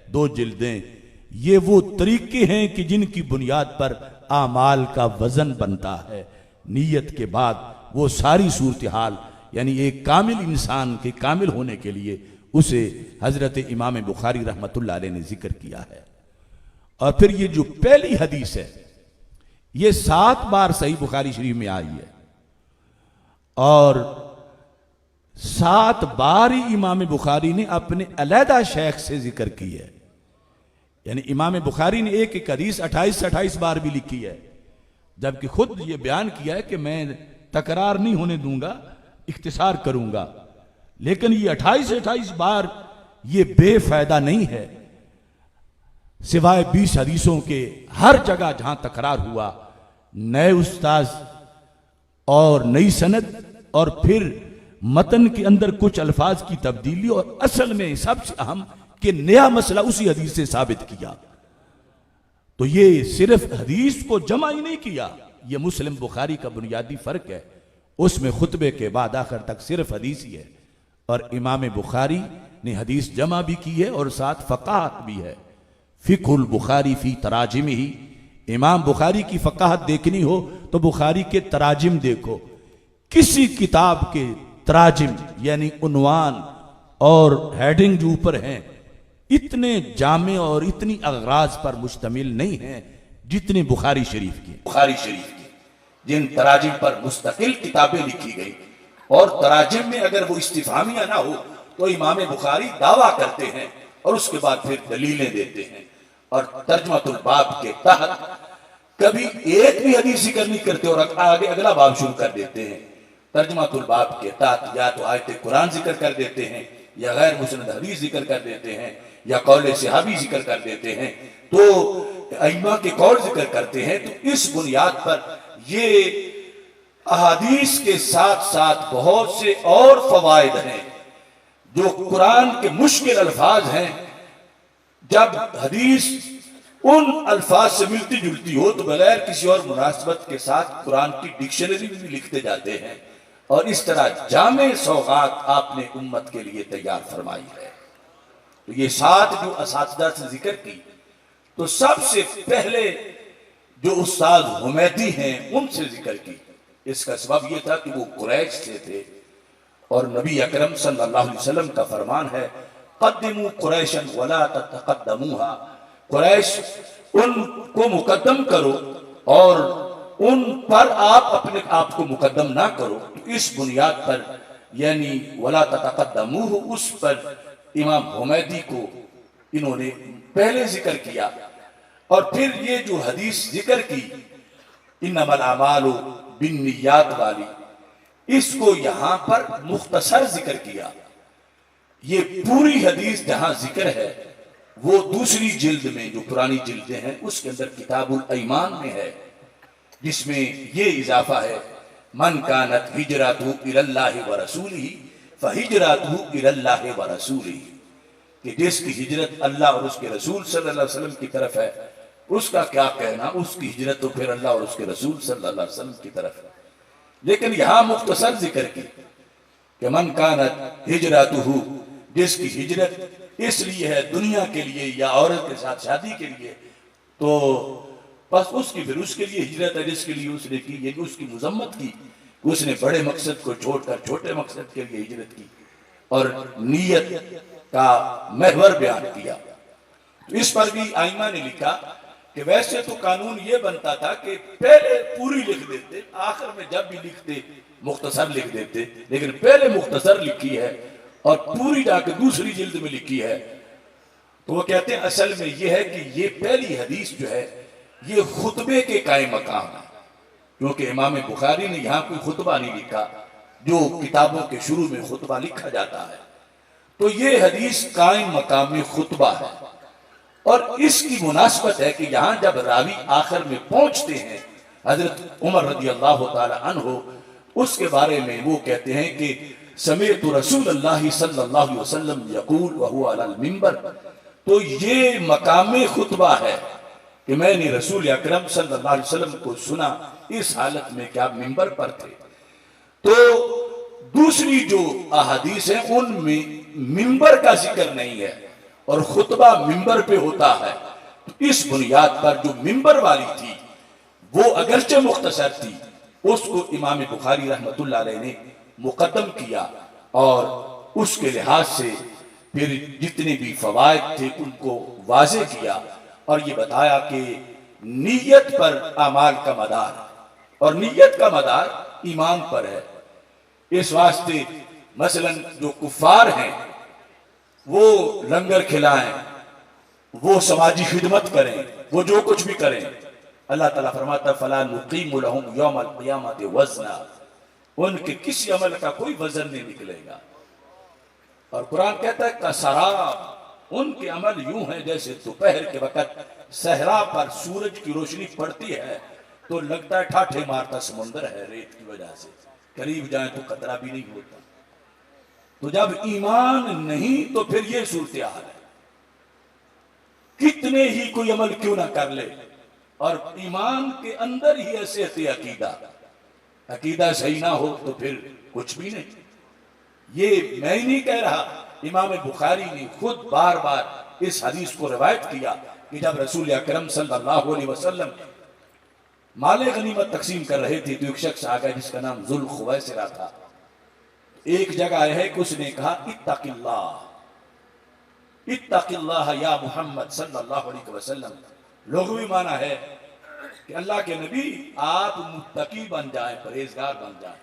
2 जिल्दें, ये वो तरीके हैं कि जिनकी बुनियाद पर आमाल का वज़न बनता है। नीयत के बाद वो सारी सूरत हाल, यानी एक कामिल इंसान के कामिल होने के लिए उसे हजरत इमाम बुखारी रहमतुल्लाह अलैह ने जिक्र किया है। और फिर ये जो पहली हदीस है, ये 7 बार सही बुखारी शरीफ में आई है, और 7 बार ही इमाम बुखारी ने अपने अलहदा शेख से जिक्र की है। यानी इमाम बुखारी ने एक हदीस 28 बार भी लिखी है, जबकि खुद ये बयान किया है कि मैं तकरार नहीं होने दूंगा, इख्तिसार करूंगा। लेकिन ये 28 बार ये बेफायदा नहीं है, सिवाय 20 हदीसों के हर जगह जहां तकरार हुआ, नए उस्ताद और नई सनद और फिर मतन के अंदर कुछ अल्फाज की तब्दीली, और असल में सबसे अहम कि नया मसला उसी हदीस से साबित किया। तो ये सिर्फ हदीस को जमा ही नहीं किया, ये मुस्लिम बुखारी का बुनियादी फर्क है। उसमें खुतबे के बाद आखिर तक सिर्फ हदीस ही है, और इमाम बुखारी ने हदीस जमा भी की है और साथ फ़क़ाहत भी है। फ़िक़हुल बुखारी फ़ी तराजिम ही, इमाम बुखारी की फ़क़ाहत देखनी हो तो बुखारी के तराजिम देखो। किसी किताब के तराजिम यानी उन्वान और हेडिंग जो ऊपर हैं इतने जामे और इतनी अगराज पर मुश्तमिल नहीं है जितने बुखारी शरीफ की जिन तराजिम पर मुस्तकिल किताबें लिखी गई, और तराजिम में अगर वो इस्तिफामिया ना हो तो इमाम बुखारी दावा करते हैं और उसके बाद फिर दलीलें देते हैं। और तर्जुमतुल बाब के तहत कभी एक भी हदीस जिक्र नहीं करते और आगे अगला बाब शुरू कर देते हैं। तर्जुमतुल बाब के तहत या तो आयत कुरान जिक्र कर देते हैं, या गैर मुस्नद हदीस जिक्र कर देते हैं, या कौल सहाबी जिक्र कर देते हैं, तो अइम्मा के कौल जिक्र करते हैं। तो इस बुनियाद पर ये अहादीस के साथ साथ बहुत से और फवायद हैं जो कुरान के मुश्किल अल्फाज हैं। जब हदीस उन अल्फाज से मिलती जुलती हो तो बगैर किसी और मुनासबत के साथ कुरान की डिक्शनरी भी लिखते जाते हैं, और इस तरह जामे सौगात आपने उम्मत के लिए तैयार फरमाई है। तो ये 7 जो असातिज़ा से जिक्र की, तो सबसे पहले जो उस्ताद हुमैदी हैं उनसे जिक्र की। इसका सबब यह था कि वो कुरैश से थे, और नबी अकरम सल्लल्लाहु अलैहि वसल्लम का फरमान है, क़द्दिमू कुरैशन वला तक़द्दमूहा, कुरैश उनको मुकद्दम करो और उन पर आप अपने आप को मुकद्दम ना करो। तो इस बुनियाद पर यानी वला तक़द्दमूहु, उस पर इमाम हुमैदी को इन्होंने पहले जिक्र किया। और फिर ये जो हदीस जिक्र की इन्नमल अमालु बिन्नियात वाली, इसको यहां पर मुख्तसर जिक्र किया। ये पूरी हदीस जहां जिक्र है वो दूसरी जिल्द में, जो पुरानी जिल्दें हैं उसके अंदर किताबुल ईमान में है, जिसमें ये इजाफा है, मन कानत हिजरतहु इलल्लाहि व रसूलिही फहिजरतहु इलल्लाहि व रसूलिही, कि जिसकी हिजरत अल्लाह और उसके रसूल सल्लल्लाहु अलैहि वसल्लम की तरफ है, उसका क्या कहना, उसकी हिजरत तो फिर अल्लाह और उसके रसूल सल्लल्लाहु अलैहि वसल्लम की तरफ है। लेकिन यहां मुख्तसर जिक्र की कि मन कानत हिजरतहु, जिसकी हिजरत इसलिए है दुनिया के लिए या औरत के साथ शादी के लिए, तो बस उसकी फिर उसके लिए हिजरत है जिसके लिए उसने की, ये उसकी मुजम्मत की, उसने बड़े मकसद को छोड़कर छोटे मकसद के लिए हिजरत की और नीयत का महवर बयान किया। तो इस पर भी आइमा ने लिखा कि वैसे तो कानून ये बनता था कि पहले पूरी लिख देते, आखिर में जब भी लिखते मुख्तसर लिख देते, लेकिन पहले मुख्तसर लिखी है और पूरी जाके दूसरी जिल्द में लिखी है। तो वो कहते हैं असल में ये है कि ये पहली हदीस जो है ये खुतबे के कायम मकाम है, क्योंकि इमाम बुखारी ने यहाँ कोई खुतबा नहीं लिखा जो किताबों के शुरू में खुतबा लिखा जाता है। तो ये हदीस कायम मकाम में खुतबा है, और इसकी मुनासबत है कि यहाँ जब रावी आखिर में पहुंचते हैं, हजरत उमर रज़ी अल्लाह तआला अन्हु, उसके बारे में वो कहते हैं कि समेअतु रसूलुल्लाह सल्लल्लाहु अलैहि वसल्लम यक़ूल व हुवा अलल मिंबर, तो ये मकाम खुतबा है कि मैंने रसूल अकरम सल्लल्लाहु अलैहि वसल्लम को सुना इस हालत में क्या मिंबर पर थे। तो दूसरी जो अहादीस है उनमें मिंबर का जिक्र नहीं है और खुतबा मिंबर पे होता है। तो इस बुनियाद पर जो मिंबर वाली थी वो अगरचे मुख्तसर थी, उसको इमाम बुखारी रहमतुल्लाह अलैह ने मुकद्दम किया और उसके लिहाज से फिर जितने भी फवायद थे उनको वाज़े किया और ये बताया कि नीयत पर अमाल का मदार, और नीयत का मदार ईमान पर है। इस वास्ते मसलन जो कुफार हैं वो लंगर खिलाएं, वो समाजी खिदमत करें, वो जो कुछ भी करें, अल्लाह ताला फरमाता फला नुकीमु लहुम यौमल क़ियामति वज़ना, उनके किसी अमल का कोई वजन नहीं निकलेगा। और कुरान कहता है कसराब, उनके अमल यूं है जैसे दोपहर के वक्त सहरा पर सूरज की रोशनी पड़ती है तो लगता है ठाठे मारता समुंदर है रेत की वजह से, करीब जाए तो खतरा भी नहीं होता। तो जब ईमान नहीं तो फिर ये सूरत हाल है। कितने ही कोई अमल क्यों ना कर ले, और ईमान के अंदर ही ऐसे अकीदा, अकीदा सही ना हो तो फिर कुछ भी नहीं। ये मैं ही नहीं कह रहा, इमाम बुखारी ने खुद बार बार इस हदीस को रिवायत किया कि जब रसूल अकरम सल्लल्लाहु अलैहि वसल्लम माले गनीमत तकसीम कर रहे थे तो एक शख्स आ गया जिसका नाम जुल खुवैसिरा था। एक जगह है कि उसने कहा इत्तकिल्लाह इत्तकिल्लाह या मुहम्मद सल्लल्लाहु अलैहि वसल्लम। लुग़वी माना है कि अल्लाह के नबी आप मुत्तकी बन जाएं, परहेजगार बन जाएं।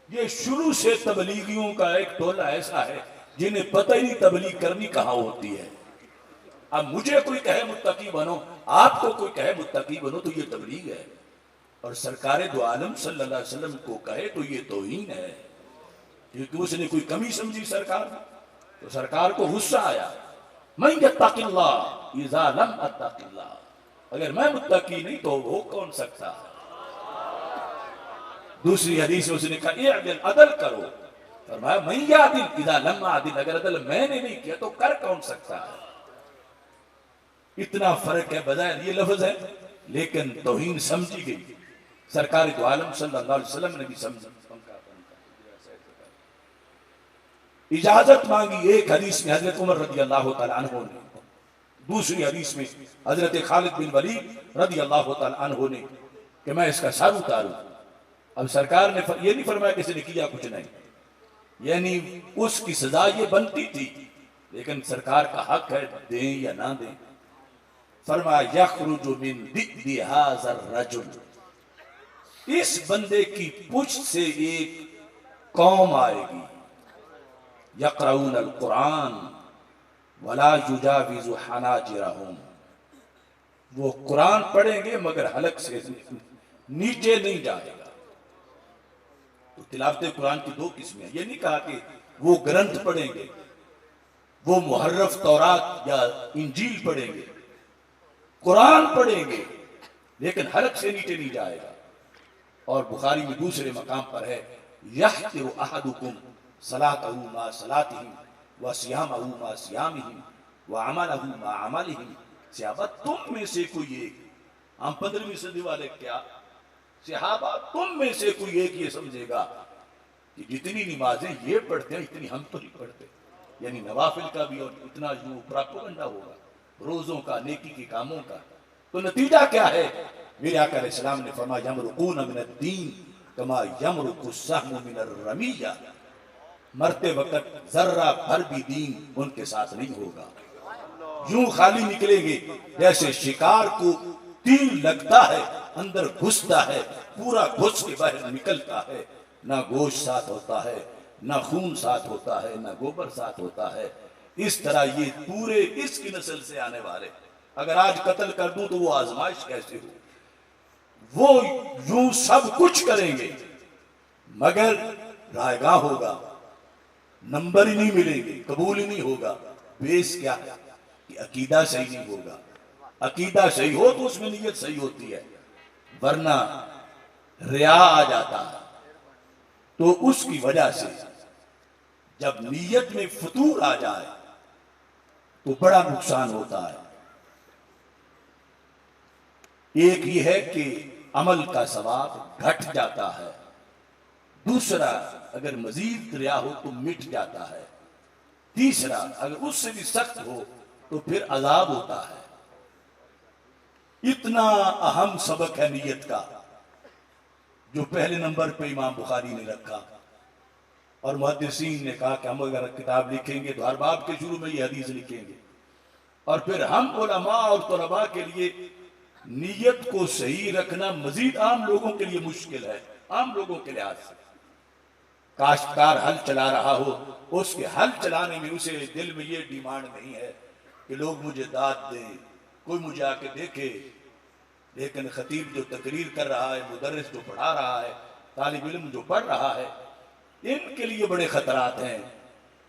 ये शुरू से तबलीगियों का एक टोला ऐसा है जिन्हें पता ही नहीं तबलीग करनी कहाँ होती है। अब मुझे कोई कहे मुत्तकी बनो, आपको कोई कहे मुत्तकी बनो, तो ये तबलीग है। और सरकार दो आलम सल्लल्लाहु अलैहि वसल्लम को कहे तो ये तौहीन है, क्योंकि उसने कोई कमी समझी सरकार में, तो सरकार को गुस्सा आया। मैं यत्तकिल्लाह इज़ा लम अत्तकिल्लाह, अगर मैं मुत्तकी नहीं तो वो कौन सकता है। दूसरी हदीस में उसने कहा इअदिल, अदल करो। फरमाया मैं यादिल इज़ा लम अदिल, अगर अदल मैंने नहीं किया तो कर कौन सकता है। इतना फर्क है, बजाय ये लफ्ज है लेकिन तौहीन समझी गई। सरकार दो आलम सल्लल्लाहु अलैहि वसल्लम ने भी समझा। इजाजत मांगी एक हदीस में हजरत उमर रदी अल्लाह तआला अन्हु ने, दूसरी हदीस में हजरत खालिद बिन वलीद रदी अल्लाह तआला अन्हु ने कि मैं इसका सर उतारूं। अब सरकार ने ये नहीं फरमाया किसी ने किया कुछ नहीं, यानी उसकी सजा ये बनती थी, लेकिन सरकार का हक है दें या ना दें। फरमाया यखरुजु मिन दिद्दि हाज़र रजुल, इस बंदे की पुष्ट से एक कौम आएगी, यक़रऊन अल कुरान वला युजाविज़ु हनाजिरहुम, वो कुरान पढ़ेंगे मगर हलक से नीचे नहीं जाएगा। तो तिलावत कुरान की दो किस्में हैं। ये नहीं कहा कि वो ग्रंथ पढ़ेंगे, वो मुहर्रफ तौरात या इंजील पढ़ेंगे, कुरान पढ़ेंगे लेकिन हलक से नीचे नहीं जाएगा। और बुखारी में दूसरे मकाम पर है यहतिरु अहदुकुम सलातहु मा सलातिहिम व सियामहु मा सियामिहिम व अमलहु मा अमलिहिम। सहाबा तुम में से कोई एक, हम 15वीं सदी वाले क्या, सहाबा तुम में से कोई एक ये समझेगा कि जितनी नमाजें ये पढ़ते हैं इतनी हम तो नहीं पढ़ते, यानी नवाफिल का भी और इतना जो प्रोपेगेंडा होगा रोजों का, नेकी के कामों का। तो नतीजा क्या है? मेरे आका अलैहिस्सलाम ने फरमाया यमरुकून मिनद्दीन कमा यमरुकु सहमु मिनर रमिया, मरते वक्त जर्रा भर भी दीन उनके साथ नहीं होगा। यूं खाली निकलेंगे जैसे शिकार को तीर लगता है, अंदर घुसता है, पूरा घुस के बाहर निकलता है, ना गोश्त साथ होता है, ना खून साथ होता है, ना गोबर साथ होता है। इस तरह ये पूरे इसकी नस्ल से आने वाले, अगर आज कत्ल कर दूं तो वो आजमाइश कैसे हो। वो यूं सब कुछ करेंगे मगर रायगा होगा, नंबर ही नहीं मिलेंगे, कबूल ही नहीं होगा। बेस क्या है कि अकीदा सही नहीं होगा। अकीदा सही हो तो उसमें नीयत सही होती है, वरना रिया आ जाता है। तो उसकी वजह से जब नीयत में फतूर आ जाए तो बड़ा नुकसान होता है। एक ही है कि अमल का सवाब घट जाता है, दूसरा अगर मजीद रिया हो तो मिट जाता है, तीसरा अगर उससे भी सख्त हो तो फिर अजाब होता है। इतना अहम सबक है नीयत का, जो पहले नंबर पे इमाम बुखारी ने रखा। और मुहद्दिसीन ने कहा कि हम अगर किताब लिखेंगे तो हर बाब के शुरू में ये हदीस लिखेंगे, और फिर हम उलमा और तलबा के लिए नीयत को सही रखना मजीद आम लोगों के लिए मुश्किल है। आम लोगों के लिहाज से काश्तकार हल चला रहा हो, उसके हल चलाने में उसे दिल में ये डिमांड नहीं है कि लोग मुझे दाद दें, कोई मुझे आके देखे। लेकिन खतीब जो तकरीर कर रहा है, मुदर्रिस जो पढ़ा रहा है, तालिब इल्म जो पढ़ रहा है, इनके लिए बड़े खतरात हैं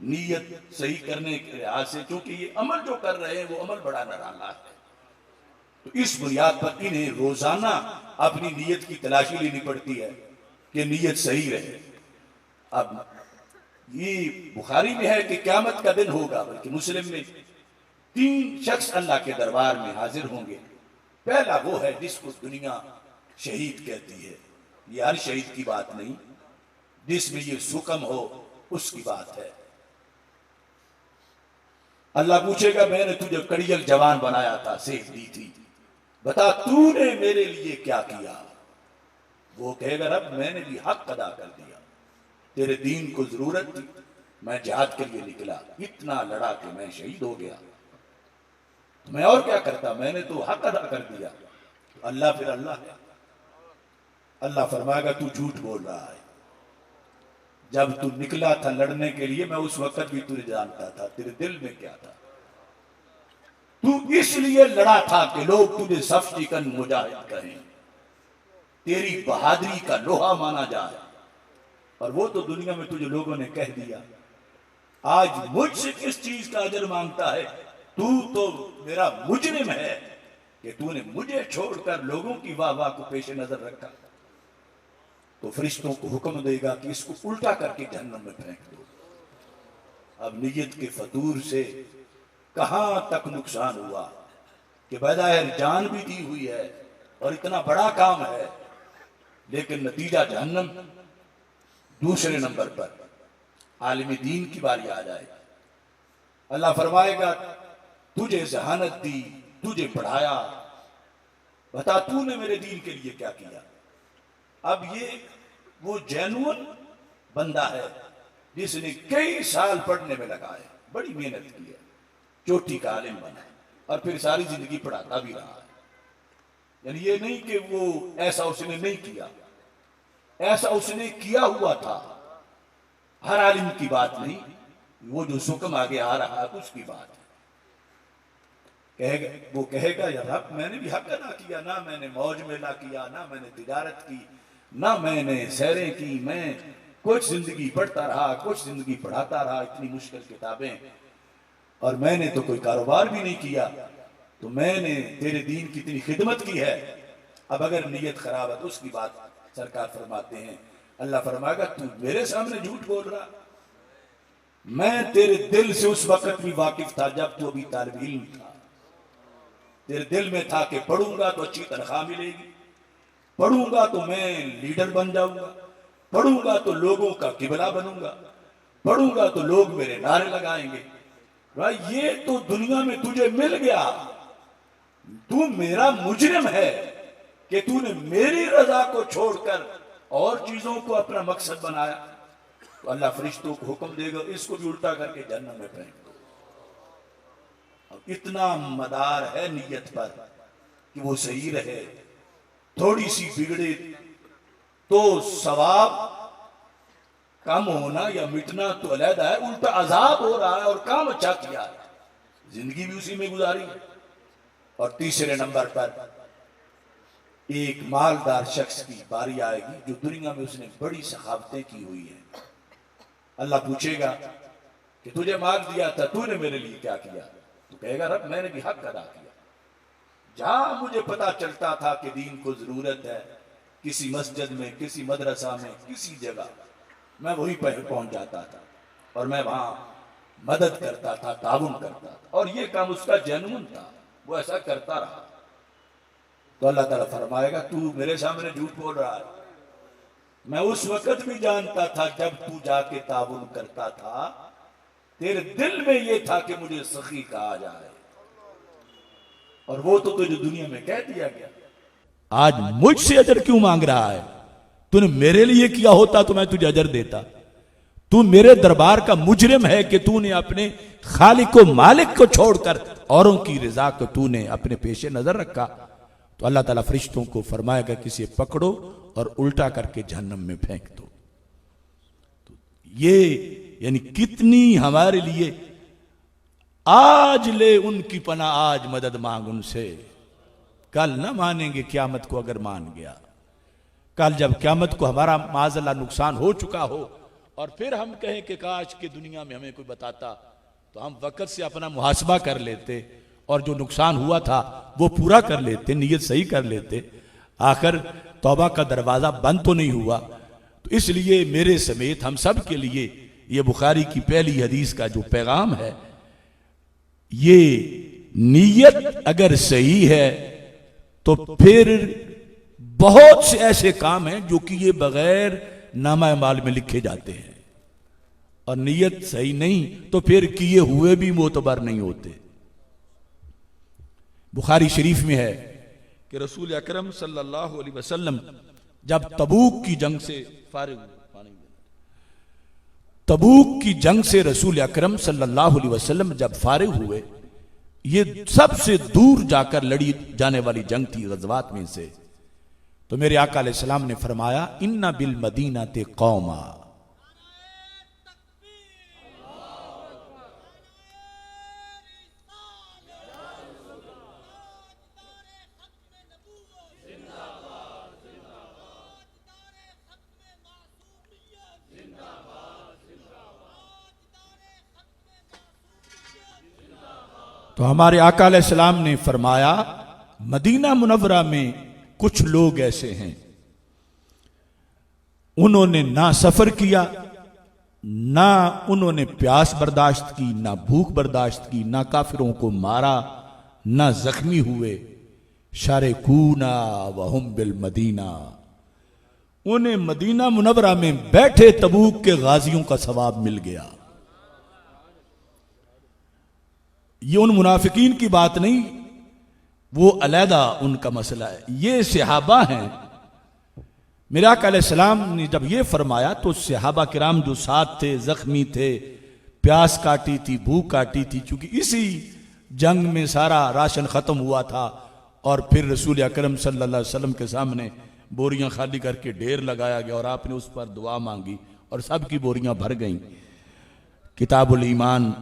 नीयत सही करने के लिहाज से, क्योंकि ये अमल जो कर रहे हैं वो अमल बड़ा नाराला है। तो इस बुनियाद पर इन्हें रोजाना अपनी नीयत की तलाशी लेनी पड़ती है कि नीयत सही रहे। अब ये बुखारी में है कि क़यामत का दिन होगा, बल्कि मुस्लिम में 3 शख्स अल्लाह के दरबार में हाजिर होंगे। पहला वो है जिसको दुनिया शहीद कहती है। ये हर शहीद की बात नहीं, जिसमें ये सुकम हो उसकी बात है। अल्लाह पूछेगा मैंने तुझे कड़ियल जवान बनाया था, सेफ दी थी, बता तूने मेरे लिए क्या किया। वो कहेगा रब मैंने भी हक अदा कर दिया, तेरे दीन को जरूरत थी, मैं जिहाद के लिए निकला, इतना लड़ा कि मैं शहीद हो गया, तो मैं और क्या करता, मैंने तो हक अदा कर दिया। तो अल्लाह फिर अल्लाह है। अल्लाह फरमाएगा तू झूठ बोल रहा है, जब तू निकला था लड़ने के लिए मैं उस वक्त भी तुझे जानता था, तेरे दिल में क्या था, तू इसलिए लड़ा था कि लोग तुझे सफ चिकन मुजाहिद कहें, तेरी बहादुरी का लोहा माना जाए। और वो तो दुनिया में तुझे लोगों ने कह दिया। आज मुझसे किस चीज का अजर मांगता है, तू तो मेरा मुजरिम है कि तूने मुझे छोड़कर लोगों की वाह वाह को पेश नजर रखा। तो फरिश्तों को हुक्म देगा कि इसको उल्टा करके जहन्नम में फेंक दो। अब नियत के फतूर से कहां तक नुकसान हुआ कि बज़ाहिर जान भी दी हुई है और इतना बड़ा काम है, लेकिन नतीजा जहन्नम। दूसरे नंबर पर आलिम दीन की बारी आ जाए। अल्लाह फरमाएगा तुझे जहानत दी, तुझे पढ़ाया, बता तूने मेरे दीन के लिए क्या किया। अब ये वो जेन्युइन बंदा है जिसने कई साल पढ़ने में लगा है, बड़ी मेहनत की है, चोटी का आलिम बना और फिर सारी जिंदगी पढ़ाता भी रहा है। यानी ये नहीं कि वो ऐसा उसने नहीं किया, ऐसा उसने किया हुआ था। हर आलिम की बात नहीं, वो जो सुकम आगे आ रहा है उसकी बात है। वो कहेगा या रब मैंने भी हक अदा किया, ना मैंने मौज मेला किया, ना मैंने तिजारत की, ना मैंने सैरें की, मैं कुछ जिंदगी पढ़ता रहा, कुछ जिंदगी पढ़ाता रहा, इतनी मुश्किल किताबें, और मैंने तो कोई कारोबार भी नहीं किया, तो मैंने तेरे दीन की इतनी खिदमत की है। अब अगर नीयत खराब है तो उसकी बात सरकार फरमाते हैं, अल्लाह फरमाएगा तू मेरे सामने झूठ बोल रहा, मैं तेरे दिल से उस वक्त भी वाकिफ था जब तू अभी तालिब इल्म था। तेरे दिल में था कि पढ़ूंगा तो अच्छी तनख्वाह मिलेगी, पढ़ूंगा तो मैं लीडर बन जाऊंगा, पढ़ूंगा तो लोगों का किबला बनूंगा, पढ़ूंगा तो लोग मेरे नारे लगाएंगे। भाई ये तो दुनिया में तुझे मिल गया, तू मेरा मुजरिम है कि तूने मेरी रजा को छोड़कर और चीजों को अपना मकसद बनाया। तो अल्लाह फरिश्तों को हुक्म देगा इसको भी उल्टा करके जहन्नम में फेंक दो। अब इतना मदार है नियत पर कि वो सही रहे, थोड़ी सी बिगड़े तो सवाब कम होना या मिटना तो अलहदा है, उल्टा अजाब हो रहा है और काम अच्छा किया है, जिंदगी भी उसी में गुजारी है। और तीसरे नंबर पर एक मालदार शख्स की बारी आएगी जो दुनिया में उसने बड़ी सखावतें की हुई है। अल्लाह पूछेगा कि तुझे माल दिया था, तूने मेरे लिए क्या किया। तो कहेगा रब मैंने भी हक अदा किया, जहां मुझे पता चलता था कि दीन को जरूरत है, किसी मस्जिद में, किसी मदरसा में, किसी जगह, मैं वहीं पर पहुंच जाता था और मैं वहां मदद करता था, ताउन करता था, और ये काम उसका जेन्युइन था, वो ऐसा करता रहा। तो अल्लाह ताला फरमाएगा तू मेरे सामने झूठ बोल रहा है, मैं उस वक्त भी जानता था जब तू जाके ताउन करता था, तेरे दिल में ये था कि मुझे सखी कहा जाए, और वो तो तुझे दुनिया में कह दिया गया। आज मुझसे अजर क्यों मांग रहा है, तूने मेरे लिए किया होता तो मैं तुझे अजर देता। तू मेरे दरबार का मुजरिम है कि तूने अपने खालिक को, मालिक को छोड़कर औरों की रजा को तूने अपने पेशे नजर रखा। तो अल्लाह ताला फरिश्तों को फरमाएगा कि इसे पकड़ो और उल्टा करके जहन्नम में फेंक दो। तो ये यानी कितनी हमारे लिए आज ले उनकी पनाह, आज मदद मांग उनसे, कल ना मानेंगे क्यामत को। अगर मान गया कल जब क्यामत को हमारा माज़अल्लाह नुकसान हो चुका हो और फिर हम कहें कि काश के दुनिया में हमें कोई बताता, तो हम वक़्त से अपना मुहासबा कर लेते और जो नुकसान हुआ था वो पूरा कर लेते, नीयत सही कर लेते। आखिर तौबा का दरवाज़ा बंद तो नहीं हुआ। तो इसलिए मेरे समेत हम सब के लिए ये बुखारी की पहली हदीस का जो पैगाम है, ये नीयत अगर सही है तो फिर बहुत से ऐसे काम हैं जो कि ये बगैर नामा माल में लिखे जाते हैं, और नीयत सही नहीं तो फिर किए हुए भी मोतबर नहीं होते। बुखारी शरीफ में है कि रसूल अकरम सल्लल्लाहु अलैहि वसल्लम जब तबूक की जंग से फारिग हुए, तबूक की जंग से रसूल अकरम सल्लल्लाहु अलैहि वसल्लम जब फारिग हुए, ये सबसे दूर जाकर लड़ी जाने वाली जंग थी गज़वात में से। तो मेरे आका अलैहिस्सलाम ने फरमाया, इन्ना बिल मदीना ते कौमा, तो हमारे आका अलैहिस्सलाम ने फरमाया, मदीना मुनव्वरा में कुछ लोग ऐसे हैं, उन्होंने ना सफर किया, ना उन्होंने प्यास बर्दाश्त की, ना भूख बर्दाश्त की, ना काफिरों को मारा, ना जख्मी हुए। शारिकूना वहुम बिल मदीना, उन्हें मदीना मुनव्वरा में बैठे तबूक के गाजियों का सवाब मिल गया। ये उन मुनाफिकीन की बात नहीं, वो अलहदा उनका मसला है। ये सहाबा हैं। मेरे आका अलैहिस्सलाम ने जब ये फरमाया तो सहाबा किराम जो साथ थे, जख्मी थे, प्यास काटी थी, भूख काटी थी, क्योंकि इसी जंग में सारा राशन खत्म हुआ था, और फिर रसूल अकरम सल्लल्लाहु अलैहि वसल्लम के सामने बोरियां खाली करके ढेर लगाया गया और आपने उस पर दुआ मांगी और सबकी बोरियां भर गईं। किताबुल ईमान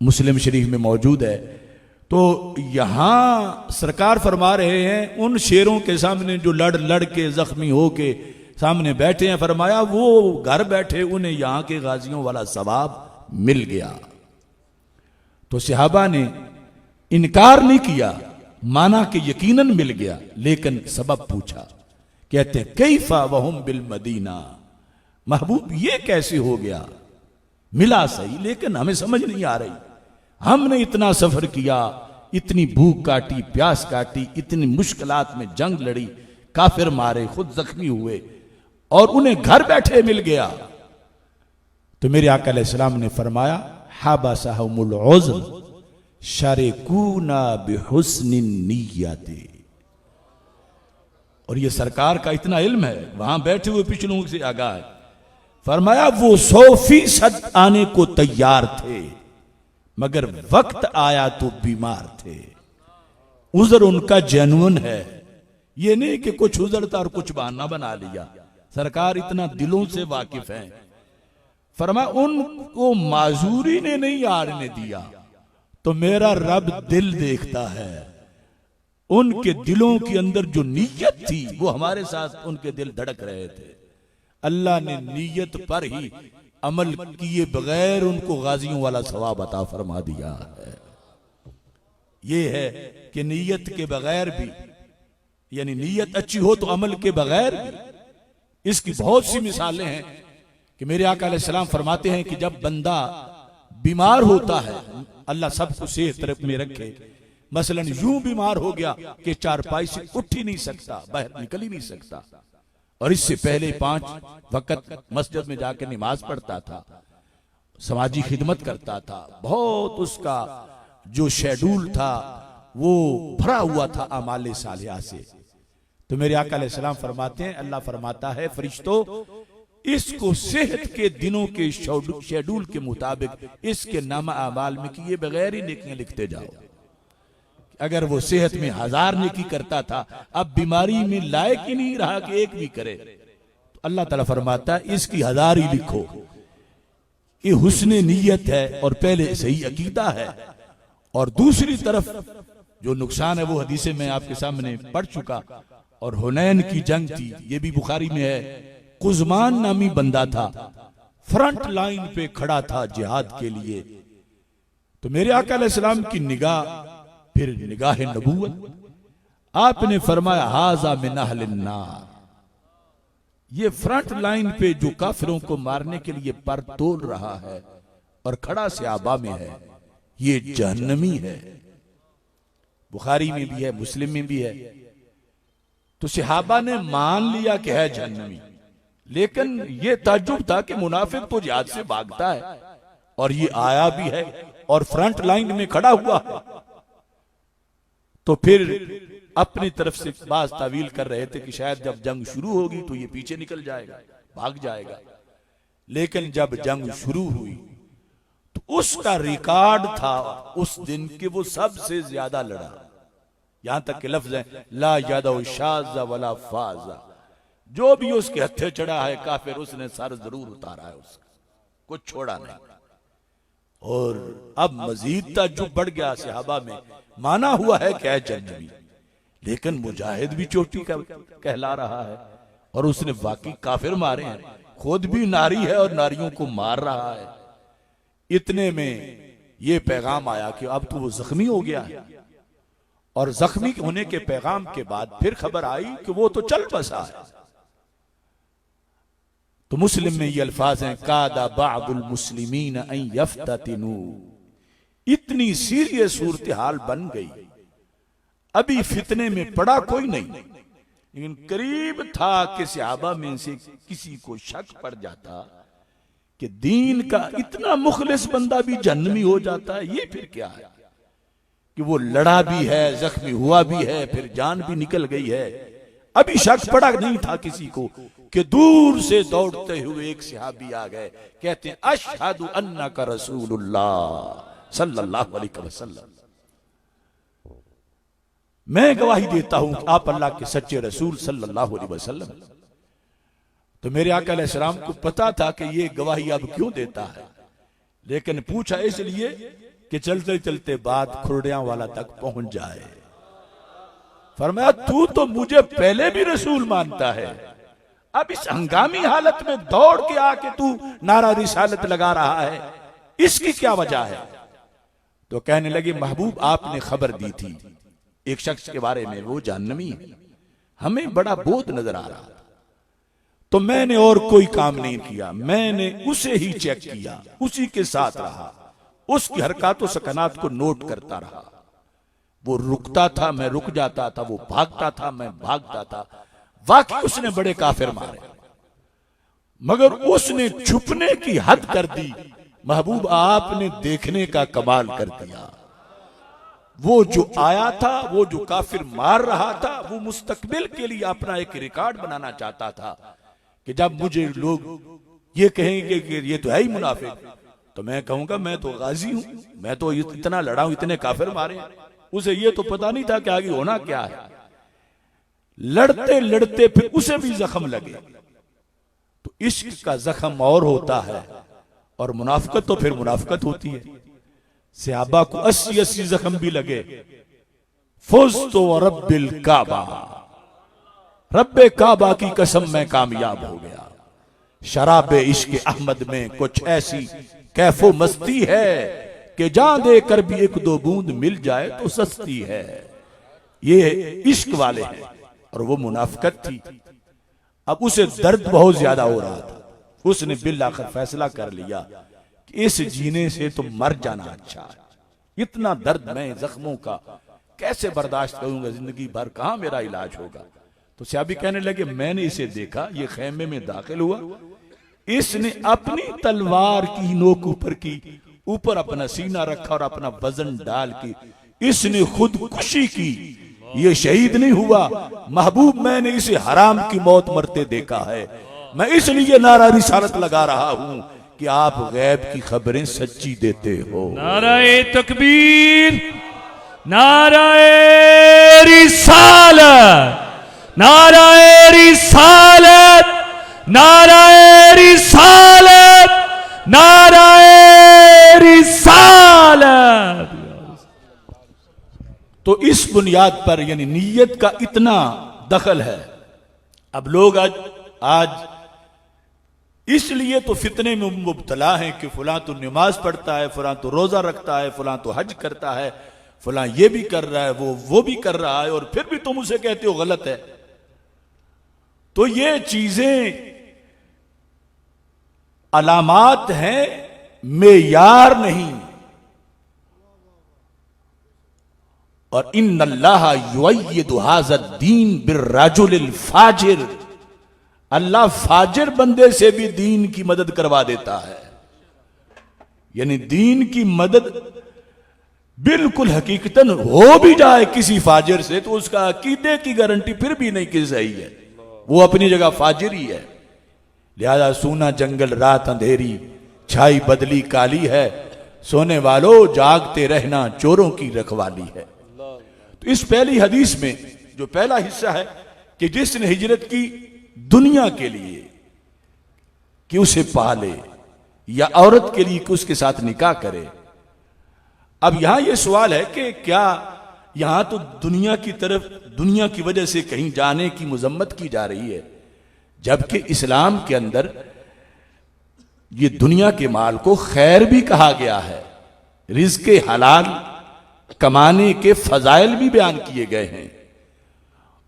मुस्लिम शरीफ में मौजूद है। तो यहां सरकार फरमा रहे हैं उन शेरों के सामने जो लड़ लड़ के जख्मी हो के सामने बैठे हैं, फरमाया वो घर बैठे उन्हें यहां के गाजियों वाला सवाब मिल गया। तो सहाबा ने इनकार नहीं किया, माना कि यकीनन मिल गया, लेकिन सबब पूछा। कहते कैफा वहुम बिल मदीना, महबूब ये कैसे हो गया? मिला सही लेकिन हमें समझ नहीं आ रही। हमने इतना सफर किया, इतनी भूख काटी, प्यास काटी, इतनी मुश्किलात में जंग लड़ी, काफिर मारे, खुद जख्मी हुए, और उन्हें घर बैठे मिल गया। तो मेरे आका अलैहिस्सलाम ने फरमाया, हाबासहुमुल उज़्र शारिकूना बिहुस्निन निय्यति। और ये सरकार का इतना इल्म है, वहां बैठे हुए पिछलों से आगाह है। फरमाया वो 100% आने को तैयार थे, मगर वक्त आया तो बीमार थे। उज़र उनका जेन्युइन है, ये नहीं कि कुछ उज़र था और कुछ बहाना बना लिया। सरकार इतना दिलों से वाकिफ है। फरमाया उनको माजूरी ने नहीं आने दिया, तो मेरा रब दिल देखता है। उनके दिलों के अंदर जो नीयत थी वो हमारे साथ उनके दिल धड़क रहे थे। अल्लाह ने नीयत पर ही अमल किए बगैर उनको गाजियों वाला सवाब अता फरमा दिया है। ये है कि नीयत के बगैर भी, यानी नीयत अच्छी हो तो अमल के बगैर भी। इसकी बहुत सी मिसालें हैं कि मेरे आका अलैहिस्सलाम फरमाते हैं कि जब बंदा बीमार होता है, अल्लाह सबको सेहत में रखे, मसलन यूं बीमार हो गया कि चारपाई से उठ ही नहीं सकता, बाहर निकल ही नहीं सकता, और इससे पहले 5 वक्त मस्जिद में जाकर नमाज पढ़ता था, समाजी खिदमत करता था, बहुत उसका जो शेड्यूल था वो भरा हुआ था अमाले सालिहा से। तो मेरे आका अलैहिस्सलाम फरमाते हैं, अल्लाह फरमाता है फरिश्तों, इसको सेहत के दिनों के शेड्यूल के मुताबिक इसके नामा अमाल में किए बगैर ही नेकियां लिखते जाओ। अगर वो सेहत में 1000 नेकी करता था, अब बीमारी में लायक ही नहीं रहा कि एक भी करे, तो अल्लाह ताला फरमाता है इसकी 1000 ही लिखो। ये हुस्न नीयत है और पहले सही अकीदा है। और दूसरी तरफ जो नुकसान है वो हदीसे में आपके सामने पढ़ चुका, और हुनैन की जंग थी, ये भी बुखारी में है। कुज़मान नामी बंदा था, फ्रंट लाइन पे खड़ा था जिहाद के लिए। तो मेरे आका अलैहिस्सलाम की निगाह फिर निगाह नबूवत, आपने फरमाया हाजा मिन अहलिन नार, ये फ्रंट लाइन पे जो काफिरों को मारने के लिए पर तोल रहा है और खड़ा सहाबा में है, ये जहन्नमी है। बुखारी में भी है, मुस्लिम में भी है। तो सहाबा ने मान लिया कि है जहन्नमी, लेकिन ये ताज्जुब था कि मुनाफिक तो जिहाद से भागता है और ये आया भी है और फ्रंट लाइन में खड़ा हुआ है। तो फिर अपनी तरफ से बात तावील कर रहे थे कि शायद जब जंग शुरू होगी तो ये पीछे निकल जाएगा, भाग जाएगा। लेकिन जब जंग शुरू हुई तो उसका रिकॉर्ड था उस दिन के वो सबसे ज्यादा लड़ा। यहां तक कि लफ्ज है ला यादा शाजा वला फाजा, जो भी उसके हत्थे चढ़ा है काफिर उसने सर जरूर उतारा है, उसका कुछ छोड़ा नहीं। और अब मजीद ताज्जुब बढ़ गया सहाबा में, माना हुआ है क्या जन्नती, लेकिन मुजाहिद भी चोटी का कहला रहा है और उसने वाकई काफिर मारे हैं, खुद भी नारी है और नारियों को मार रहा है। इतने में ये पैगाम आया कि अब तो वो जख्मी हो गया है, और जख्मी होने के पैगाम के बाद फिर खबर आई कि वो तो चल बसा है। तो मुस्लिम में ये अल्फाज हैं कादा बादुल मुस्लिमीन अन यफ्ततिनु, इतनी सीरियस सूरत हाल बन गई। अभी फितने में पड़ा कोई नहीं, लेकिन करीब था कि सहाबा में से किसी को शक पड़ जाता कि दीन का इतना मुखलिस बंदा भी जहन्नमी हो जाता है। ये फिर क्या है कि वो लड़ा भी है, जख्मी हुआ भी है, फिर जान भी निकल गई है। अभी शक पड़ा नहीं था किसी को कि दूर से दौड़ते हुए एक सहाबी आ गए, कहते हैं अशहदु अन्नका रसूलुल्लाह सल्लल्लाहु अलैहि वसल्लम, मैं गवाही देता हूं कि आप अल्लाह के सच्चे रसूल सल्लल्लाहु अलैहि वसल्लम। तो मेरे आका अलैहिस्सलाम को पता था कि ये गवाही अब क्यों देता है, लेकिन पूछा इसलिए कि चलते चलते बात खुरडियां वाला तक पहुंच जाए। फरमाया तू तो मुझे पहले भी रसूल मानता है, अब इस हंगामी हालत में दौड़ के आके तू नारा रिसालत लगा रहा है, इसकी क्या वजह है? तो कहने लगे महबूब आपने खबर दी थी एक शख्स के बारे में, वो जहन्नमी है, हमें बड़ा बोझ नजर आ रहा था। तो मैंने और कोई काम नहीं किया, मैंने उसे ही चेक किया, उसी के साथ रहा, उसकी हरकत सकनात को नोट करता रहा। वो रुकता था, मैं रुक जाता था, वो भागता था, मैं भागता था। वाकई उसने बड़े काफिर मारे, मगर उसने छुपने की हद कर दी। महबूब आपने देखने का कमाल कर दिया। वो जो आया था, वो जो काफिर मार रहा था, वो मुस्तकबिल के लिए अपना एक रिकॉर्ड बनाना चाहता था कि जब मुझे लोग ये कहेंगे कि ये तो है ही मुनाफिक, तो मैं कहूंगा मैं तो गाजी हूं, मैं तो इतना लड़ा हूं, इतने काफिर मारे। उसे ये तो पता नहीं था कि आगे होना क्या है। लड़ते लड़ते फिर उसे भी जख्म लगे। तो इश्क का जख्म और होता है और मुनाफकत तो फिर मुनाफकत होती है। सहाबा को 80-80 जख्म भी लगे। फुज़ तो रब्बिल काबा, रब्बे काबा की कसम मैं कामयाब हो गया। शराबे इश्क अहमद में कुछ ऐसी कैफो मस्ती है कि जान देकर भी एक दो बूंद मिल जाए तो सस्ती है। ये इश्क वाले हैं और वो मुनाफकत थी। अब उसे दर्द बहुत ज्यादा हो रहा था। उसने बिल आखिर फैसला कर लिया कि इस जीने से तो मर जाना अच्छा है। इतना दर्द मैं जख्मों का कैसे बर्दाश्त करूंगा, जिंदगी भर कहां मेरा इलाज होगा। तो सहाबी कहने लगे मैंने इसे देखा, ये खेमे में दाखिल हुआ, इसने अपनी तलवार की नोक ऊपर की, ऊपर अपना सीना रखा और अपना वजन डाल के इसने खुदकुशी की। ये शहीद नहीं हुआ महबूब, मैंने इसे हराम की मौत मरते देखा है। मैं इसलिए नारा रिसालत लगा रहा हूं कि आप गैब की खबरें सच्ची देते हो। नाराए तकबीर, नाराए रिसालत, नाराए रिसालत, नाराए रिसालत, नाराए रिसालत। तो इस बुनियाद पर यानी नीयत का इतना दखल है। अब लोग आज इसलिए तो फितने में मुब्तला हैं कि फलां तो नमाज पढ़ता है, फलां तो रोजा रखता है, फलां तो हज करता है, फलां ये भी कर रहा है, वो भी कर रहा है, और फिर भी तुम उसे कहते हो गलत है। तो ये चीजें अलामात हैं, मेयार नहीं। और इन्नल्लाह युअय्यिदु हाज़ा दीन बिर्रजुलिल फाजिर, अल्लाह फाजिर बंदे से भी दीन की मदद करवा देता है। यानी दीन की मदद बिल्कुल हकीकतन हो भी जाए किसी फाजिर से, तो उसका अकीदे की गारंटी फिर भी नहीं कि सही है, वो अपनी जगह फाजिर ही है। लिहाजा सूना जंगल रात अंधेरी, छाई बदली काली है, सोने वालों जागते रहना चोरों की रखवाली है। तो इस पहली हदीस में जो पहला हिस्सा है कि जिसने हिजरत की दुनिया के लिए कि उसे पाले, या औरत के लिए कि उसके साथ निकाह करे। अब यहां यह सवाल है कि क्या यहां तो दुनिया की तरफ, दुनिया की वजह से कहीं जाने की मजम्मत की जा रही है, जबकि इस्लाम के अंदर ये दुनिया के माल को खैर भी कहा गया है, रिज़्क़ हलाल कमाने के फजाइल भी बयान किए गए हैं।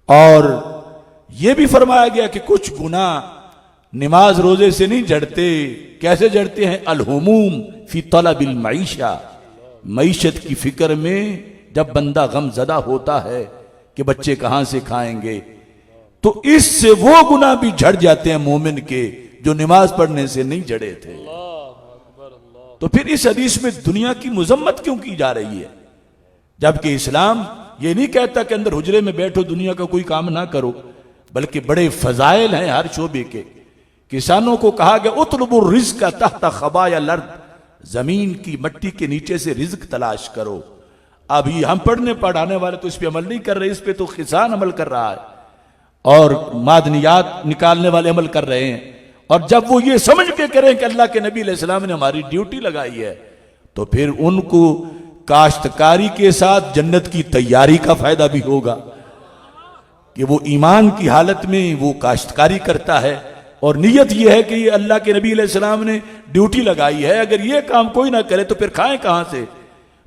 और यह भी फरमाया गया कि कुछ गुनाह नमाज रोजे से नहीं जड़ते। कैसे जड़ते हैं? अलहुमूम फी तलबिल मईशा, मईशत की फिक्र में जब बंदा गमजदा होता है कि बच्चे कहां से खाएंगे, तो इससे वो गुनाह भी झड़ जाते हैं मोमिन के जो नमाज पढ़ने से नहीं जड़े थे। तो फिर इस हदीस में दुनिया की मुजम्मत क्यों की जा रही है, जबकि इस्लाम ये नहीं कहता कि अंदर हुजरे में बैठो दुनिया का कोई काम ना करो, बल्कि बड़े फजाइल हैं हर शोबे के। किसानों को कहा गया उतलबुर रिज़्क़ तहत खबायल अर्द, जमीन की मट्टी के नीचे से रिज़्क़ तलाश करो। अभी हम पढ़ने पढ़ाने वाले तो इस पे अमल नहीं कर रहे, इस पे तो किसान अमल कर रहा है और मादनियात निकालने वाले अमल कर रहे हैं। और जब वो ये समझ के करें कि अल्लाह के नबी अलैहिस्सलाम ने हमारी ड्यूटी लगाई है, तो फिर उनको काश्तकारी के साथ जन्नत की तैयारी का फायदा भी होगा कि वो ईमान की हालत में वो काश्तकारी करता है और नीयत ये है कि ये अल्लाह के नबी अलैहिस्सलाम ने ड्यूटी लगाई है, अगर ये काम कोई ना करे तो फिर खाएं कहां से।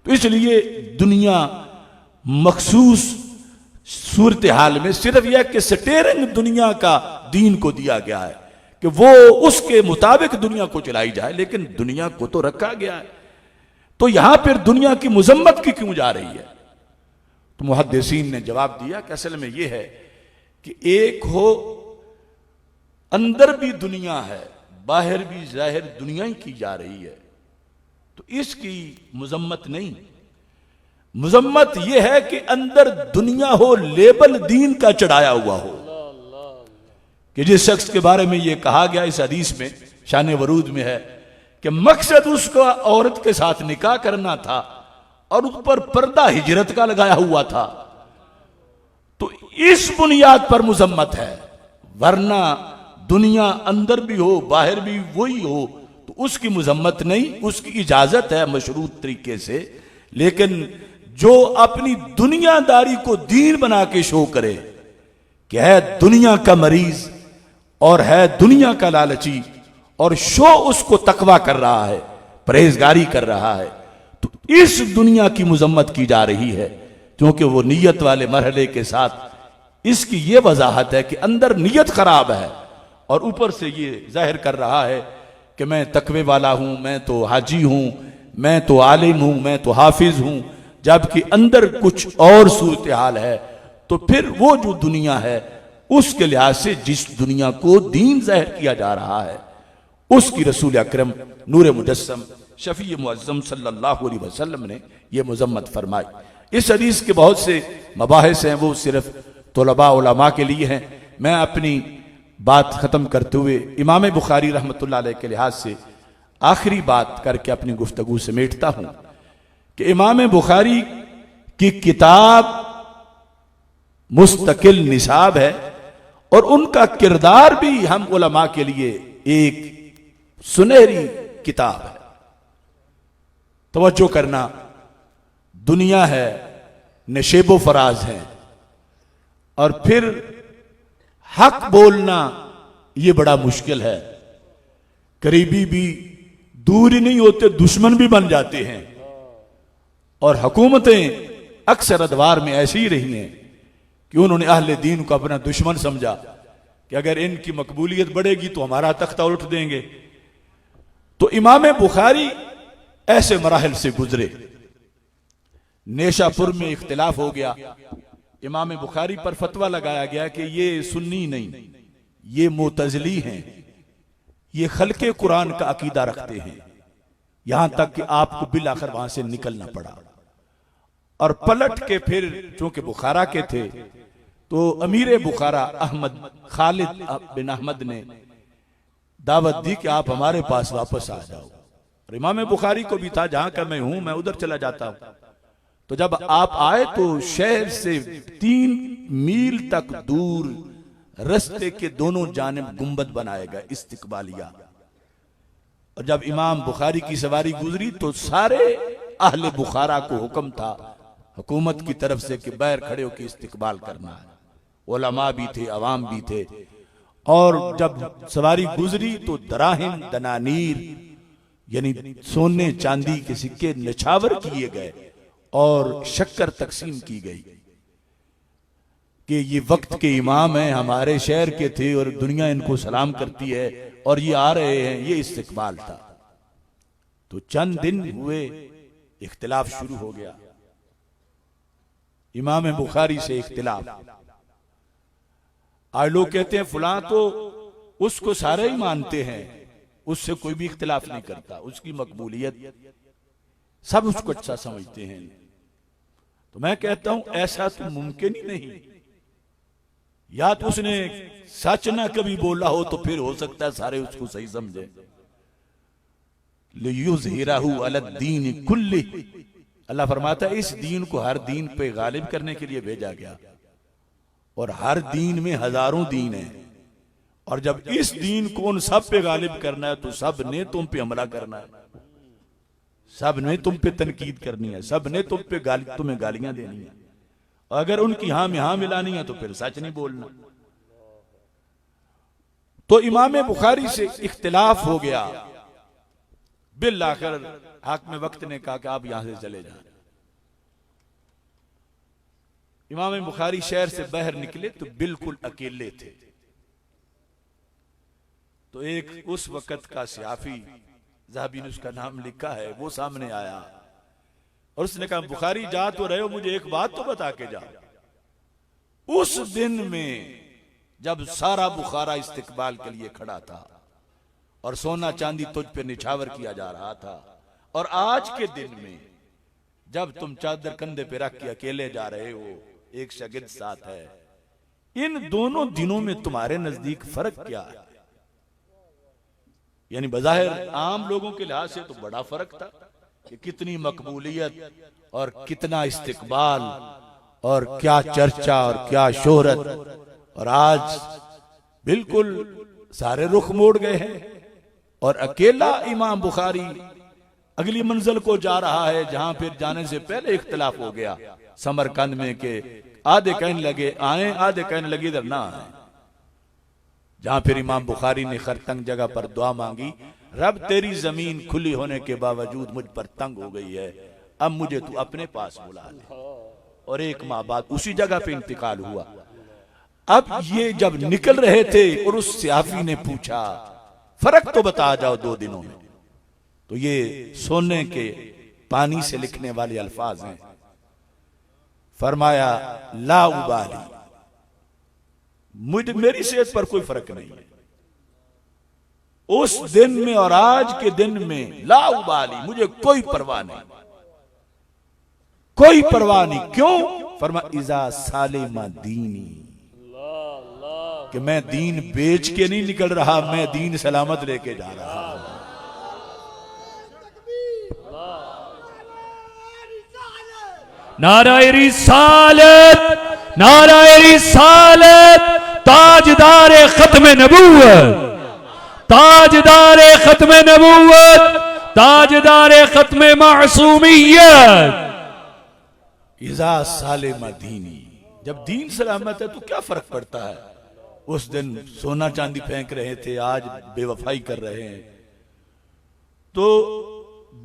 तो इसलिए दुनिया मखसूस सूरत हाल में सिर्फ यह कि स्टेयरिंग दुनिया का दीन को दिया गया है कि वो उसके मुताबिक दुनिया को चलाई जाए, लेकिन दुनिया को तो रखा गया है। तो यहां पर दुनिया की मुजम्मत की क्यों जा रही है? तो मुहद्दिसीन ने जवाब दिया कि असल में यह है कि एक हो अंदर भी दुनिया है, बाहर भी जाहिर दुनिया ही की जा रही है, तो इसकी मुजम्मत नहीं। मुजम्मत यह है कि अंदर दुनिया हो, लेबल दीन का चढ़ाया हुआ हो, कि जिस शख्स के बारे में यह कहा गया इस हदीस में शान वरूद में है कि मकसद उसका औरत के साथ निकाह करना था और उस पर पर्दा हिजरत का लगाया हुआ था, तो इस बुनियाद पर मुजम्मत है। वरना दुनिया अंदर भी हो बाहर भी वही हो तो उसकी मुजम्मत नहीं, उसकी इजाजत है मशरूत तरीके से। लेकिन जो अपनी दुनियादारी को दीन बना के शो करे कि है दुनिया का मरीज और है दुनिया का लालची, और शो उसको तकवा कर रहा है, परहेजगारी कर रहा है, तो इस दुनिया की मुजम्मत की जा रही है, क्योंकि वो नीयत वाले मरहले के साथ इसकी ये वजाहत है कि अंदर नीयत खराब है और ऊपर से ये जाहिर कर रहा है कि मैं तकवे वाला हूं, मैं तो हाजी हूं, मैं तो आलिम हूं, मैं तो हाफिज हूं, जबकि अंदर कुछ और सूरत हाल है। तो फिर वो जो दुनिया है उसके लिहाज से जिस दुनिया को दीन जाहिर किया जा रहा है उसकी रसूल अकरम नूर मुजस्सम शफी मुअज्जम सल्लल्लाहु अलैहि वसल्लम ने यह मुजम्मत फरमाई। इस हदीस के बहुत से मबाहिस हैं, वो सिर्फ तुलबा उलमा के लिए हैं। मैं अपनी बात खत्म करते हुए इमाम बुखारी रहमतुल्लाह अलैह के लिहाज से आखिरी बात करके अपनी गुफ्तगू समेटता हूं कि इमाम बुखारी की किताब मुस्तकिल निसाब है और उनका किरदार भी हम उलमा के लिए एक सुनहरी किताब है। तवज्जो करना, दुनिया है, नशेबो फराज है, और फिर हक बोलना यह बड़ा मुश्किल है। करीबी भी दूर ही नहीं होते, दुश्मन भी बन जाते हैं। और हुकूमतें अक्सर अदवार में ऐसी ही रही हैं कि उन्होंने अहले दीन को अपना दुश्मन समझा, कि अगर इनकी मकबूलियत बढ़ेगी तो हमारा तख्ता उल्ट देंगे। तो इमाम बुखारी ऐसे मराहल से गुजरे। नेशापुर में इख्तिलाफ हो गया, इमाम बुखारी पर फतवा लगाया गया कि ये सुन्नी नहीं, ये मुतज़िली हैं, ये खल्के कुरान का अकीदा रखते हैं। यहां तक कि आपको बिल आखिर वहां से निकलना पड़ा। और पलट के फिर चूंकि बुखारा के थे तो अमीर बुखारा अहमद खालिद बिन अहमद ने दावत दी कि आप हमारे पास वापस आ जाओ। और इमाम बुखारी को भी था जहां का मैं हूं मैं उधर चला जाता हूं। तो जब आप आए तो शहर से 3 मील तक दूर रस्ते के दोनों जानिब गुंबद बनाया गया इस्तिकबालिया। और जब इमाम बुखारी की सवारी गुजरी तो सारे अहले बुखारा को हुक्म था हुकूमत की तरफ से कि बैर खड़े होकर इस्तिकबाल करना है। उलमा भी थे, अवाम भी थे। और जब सवारी गुजरी तो दराहिम दनानीर यानी सोने चांदी के सिक्के निछावर किए गए और शक्कर तकसीम की गई कि ये वक्त के इमाम हैं, हमारे शहर के थे और दुनिया इनको सलाम करती है और ये आ रहे हैं। ये इस्तिकबाल था। तो चंद दिन हुए, इख्तिलाफ शुरू हो गया। इमाम बुखारी से इख्तिलाफ। आज लोग कहते हैं फलां तो उसको सारे ही मानते हैं, उससे कोई भी इख्तिलाफ नहीं करता, उसकी मकबूलियत सब उसको अच्छा समझते हैं। तो मैं कहता हूं ऐसा तो मुमकिन ही नहीं। या तो उसने सच ना कभी बोला हो तो फिर हो सकता है सारे उसको सही समझे। लियुज़हिरहु अलद्दीन कुल्ली, अल्लाह फरमाता है इस दीन को हर दीन पे गालिब करने के लिए भेजा गया। और हर दीन में हजारों दीन है। और जब इस दीन को उन सब पे गालिब करना है तो सब ने तुम पे हमला करना है, सब ने तुम पे तनकीद करनी है, सब ने तुम पे तुम्हें गालियां देनी है। अगर उनकी हां में हां मिलानी है तो फिर सच नहीं बोलना। तो इमाम बुखारी से इख्तिलाफ हो गया। बिल आखिर हाकिम वक्त ने कहा कि आप यहां से चले जाएं। इमाम बुखारी शहर से बाहर निकले तो बिल्कुल अकेले थे। तो एक उस वक्त का सियाफी, ज़हाबी ने उसका नाम लिखा है, वो सामने आया और उसने कहा बुखारी जा तो रहे हो, मुझे एक बात तो बता के जाओ। उस दिन में जब सारा बुखारा इस्तिकबाल के लिए खड़ा था और सोना चांदी तुझ पे निछावर किया जा रहा था, और आज के दिन में जब तुम चादर कंधे पे रख के अकेले जा रहे हो, एक शागिर्द साथ है, इन दोनों दिनों में तुम्हारे नजदीक फर्क क्या है? यानी बज़ाहिर आम लोगों के लिहाज से तो बड़ा फर्क था कि कितनी मकबूलियत और कितना इस्तिकबाल और क्या चर्चा और क्या शोहरत, और आज बिल्कुल सारे रुख मोड़ गए हैं। और अकेला इमाम बुखारी अगली मंजिल को जा रहा है जहां फिर जाने से पहले इख्तिलाफ हो गया समरकंद में के आधे कहने लगे आए, आधे कहने लगे इधर ना आए। जहां फिर इमाम बुखारी ने खरतंग जगह पर दुआ मांगी, रब तेरी जमीन खुली होने के बावजूद मुझ पर तंग हो गई है, अब मुझे तू अपने पास बुला ले। और 1 माह बाद उसी जगह पे इंतकाल हुआ। अब ये जब निकल रहे थे और उस सियाफी ने पूछा फर्क तो बता जाओ 2 दिनों में। तो ये सोने के पानी से लिखने वाले अल्फाज हैं। फरमाया ला उबाली, मेरी सेहत पर कोई फर्क नहीं है उस दिन में और आज के दिन में। ला उबाली, मुझे कोई परवाह नहीं, कोई परवाह नहीं। क्यों? फरमा इजा सालिमा दीनी, कि मैं दीन बेच के नहीं निकल रहा, मैं दीन सलामत लेके जा रहा हूं। नाराए रिसालत, नाराए रिसालत, ताजदार खत्म नबूवत, ताजदार खत्म नबूवत, ताजदार खत्म मासूमियत। इजा सालिमा दीनी, जब दीन सलामत है तो क्या फर्क पड़ता है? उस दिन सोना चांदी फेंक रहे थे, आज बेवफाई कर रहे हैं। तो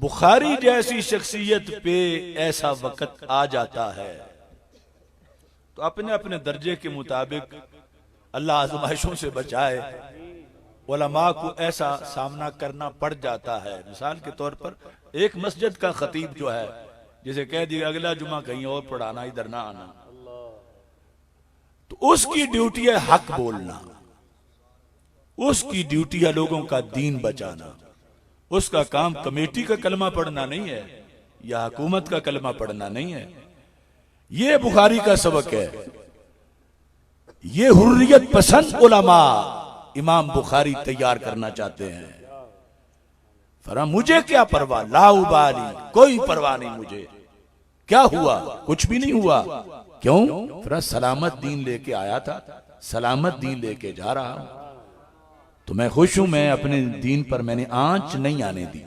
बुखारी जैसी शख्सियत पे ऐसा वक्त आ जाता है तो अपने अपने दर्जे के मुताबिक अल्लाह आजमाइशों से बचाए। उलमा को ऐसा सामना करना पड़ जाता है। मिसाल के तौर पर एक मस्जिद का खतीब जो है, जिसे कह दिया अगला जुमा कहीं और पढ़ाना, इधर ना आना, तो उसकी ड्यूटी है हक बोलना, उसकी ड्यूटी है लोगों का दीन बचाना। उसका काम कमेटी का कलमा पढ़ना नहीं है या हुकूमत का कलमा पढ़ना नहीं है। यह बुखारी का सबक है। ये हुर्रियत पसंद उलमा इमाम बुखारी तैयार करना चाहते हैं। फरा मुझे क्या परवाह, लाउबाली, कोई परवाह नहीं मुझे, क्या हुआ, कुछ भी नहीं हुआ। क्यों? फरा सलामत दीन लेके आया था, सलामत दीन लेके जा रहा हूं, तो मैं खुश हूं। मैं अपने दीन पर मैंने आंच नहीं आने दी।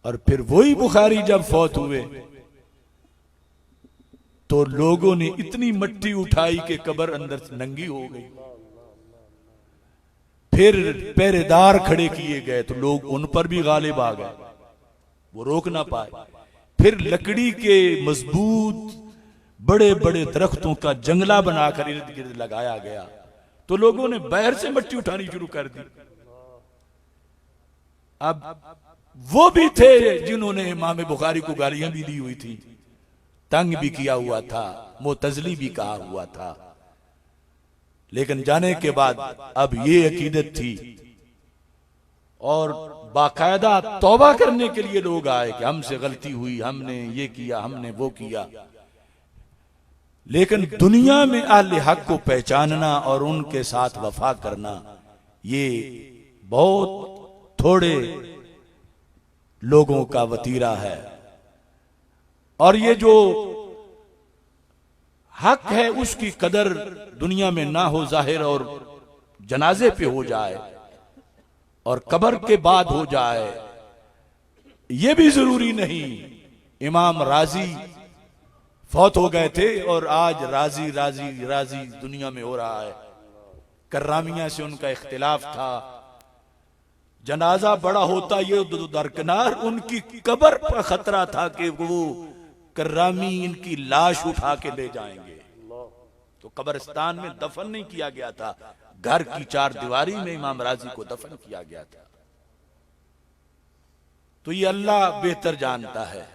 और फिर वही बुखारी जब फौत हुए तो लोगों ने इतनी मिट्टी उठाई कि कब्र अंदर से नंगी हो गई। फिर पहरेदार खड़े किए गए तो लोग उन पर भी गालिब आ गए, वो रोक ना पाए। फिर लकड़ी के मजबूत बड़े बड़े दरख्तों का जंगला बनाकर इर्द गिर्द लगाया गया, तो लोगों ने बाहर से मिट्टी उठानी शुरू कर दी। अब वो भी थे जिन्होंने इमाम बुखारी को गालियां भी दी हुई थी, तंग भी किया हुआ था, मुतजली भी कहा हुआ था, लेकिन जाने के बाद अब ये अकीदत थी और बाकायदा तौबा करने के लिए लोग आए कि हमसे गलती हुई, हमने ये किया, हमने वो किया। लेकिन दुनिया में अहले हक को पहचानना और उनके साथ वफा करना, ये बहुत थोड़े लोगों का वतीरा है। और ये जो हक है उसकी कदर दुनिया में ना हो जाहिर और जनाजे पे हो जाए और कब्र के बाद हो जाए, ये भी जरूरी नहीं। इमाम राजी फौत हो गए थे और आज राजी राजी राजी दुनिया में हो रहा है। कर्रामिया से उनका इख्तिलाफ था, जनाजा बड़ा होता ये दरकिनार, उनकी कब्र पर खतरा था कि वो कर्रामी इनकी लाश उठा के ले जाएंगे, तो कब्रिस्तान में दफन नहीं किया गया था, घर की चार दीवारी में इमाम राजी को दफन किया गया था। तो ये अल्लाह बेहतर जानता है,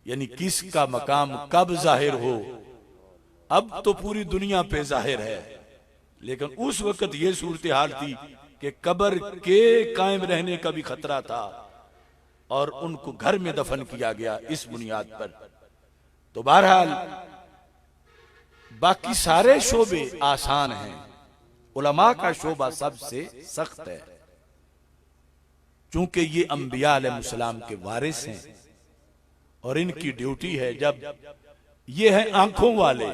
यानी किसका मकाम कब जाहिर हो। अब तो पूरी दुनिया पे जाहिर है, लेकिन उस वक्त ये सूरत हाल थी कि कब्र के कायम रहने का भी खतरा था और उनको घर में दफन किया गया इस बुनियाद पर। तो बहरहाल बाकी सारे शोबे आसान हैं, उलमा का शोबा सबसे सख्त है, चूंकि ये अंबिया अलैहिस्सलाम के वारिस हैं और इनकी ड्यूटी है। जब ये है आंखों वाले,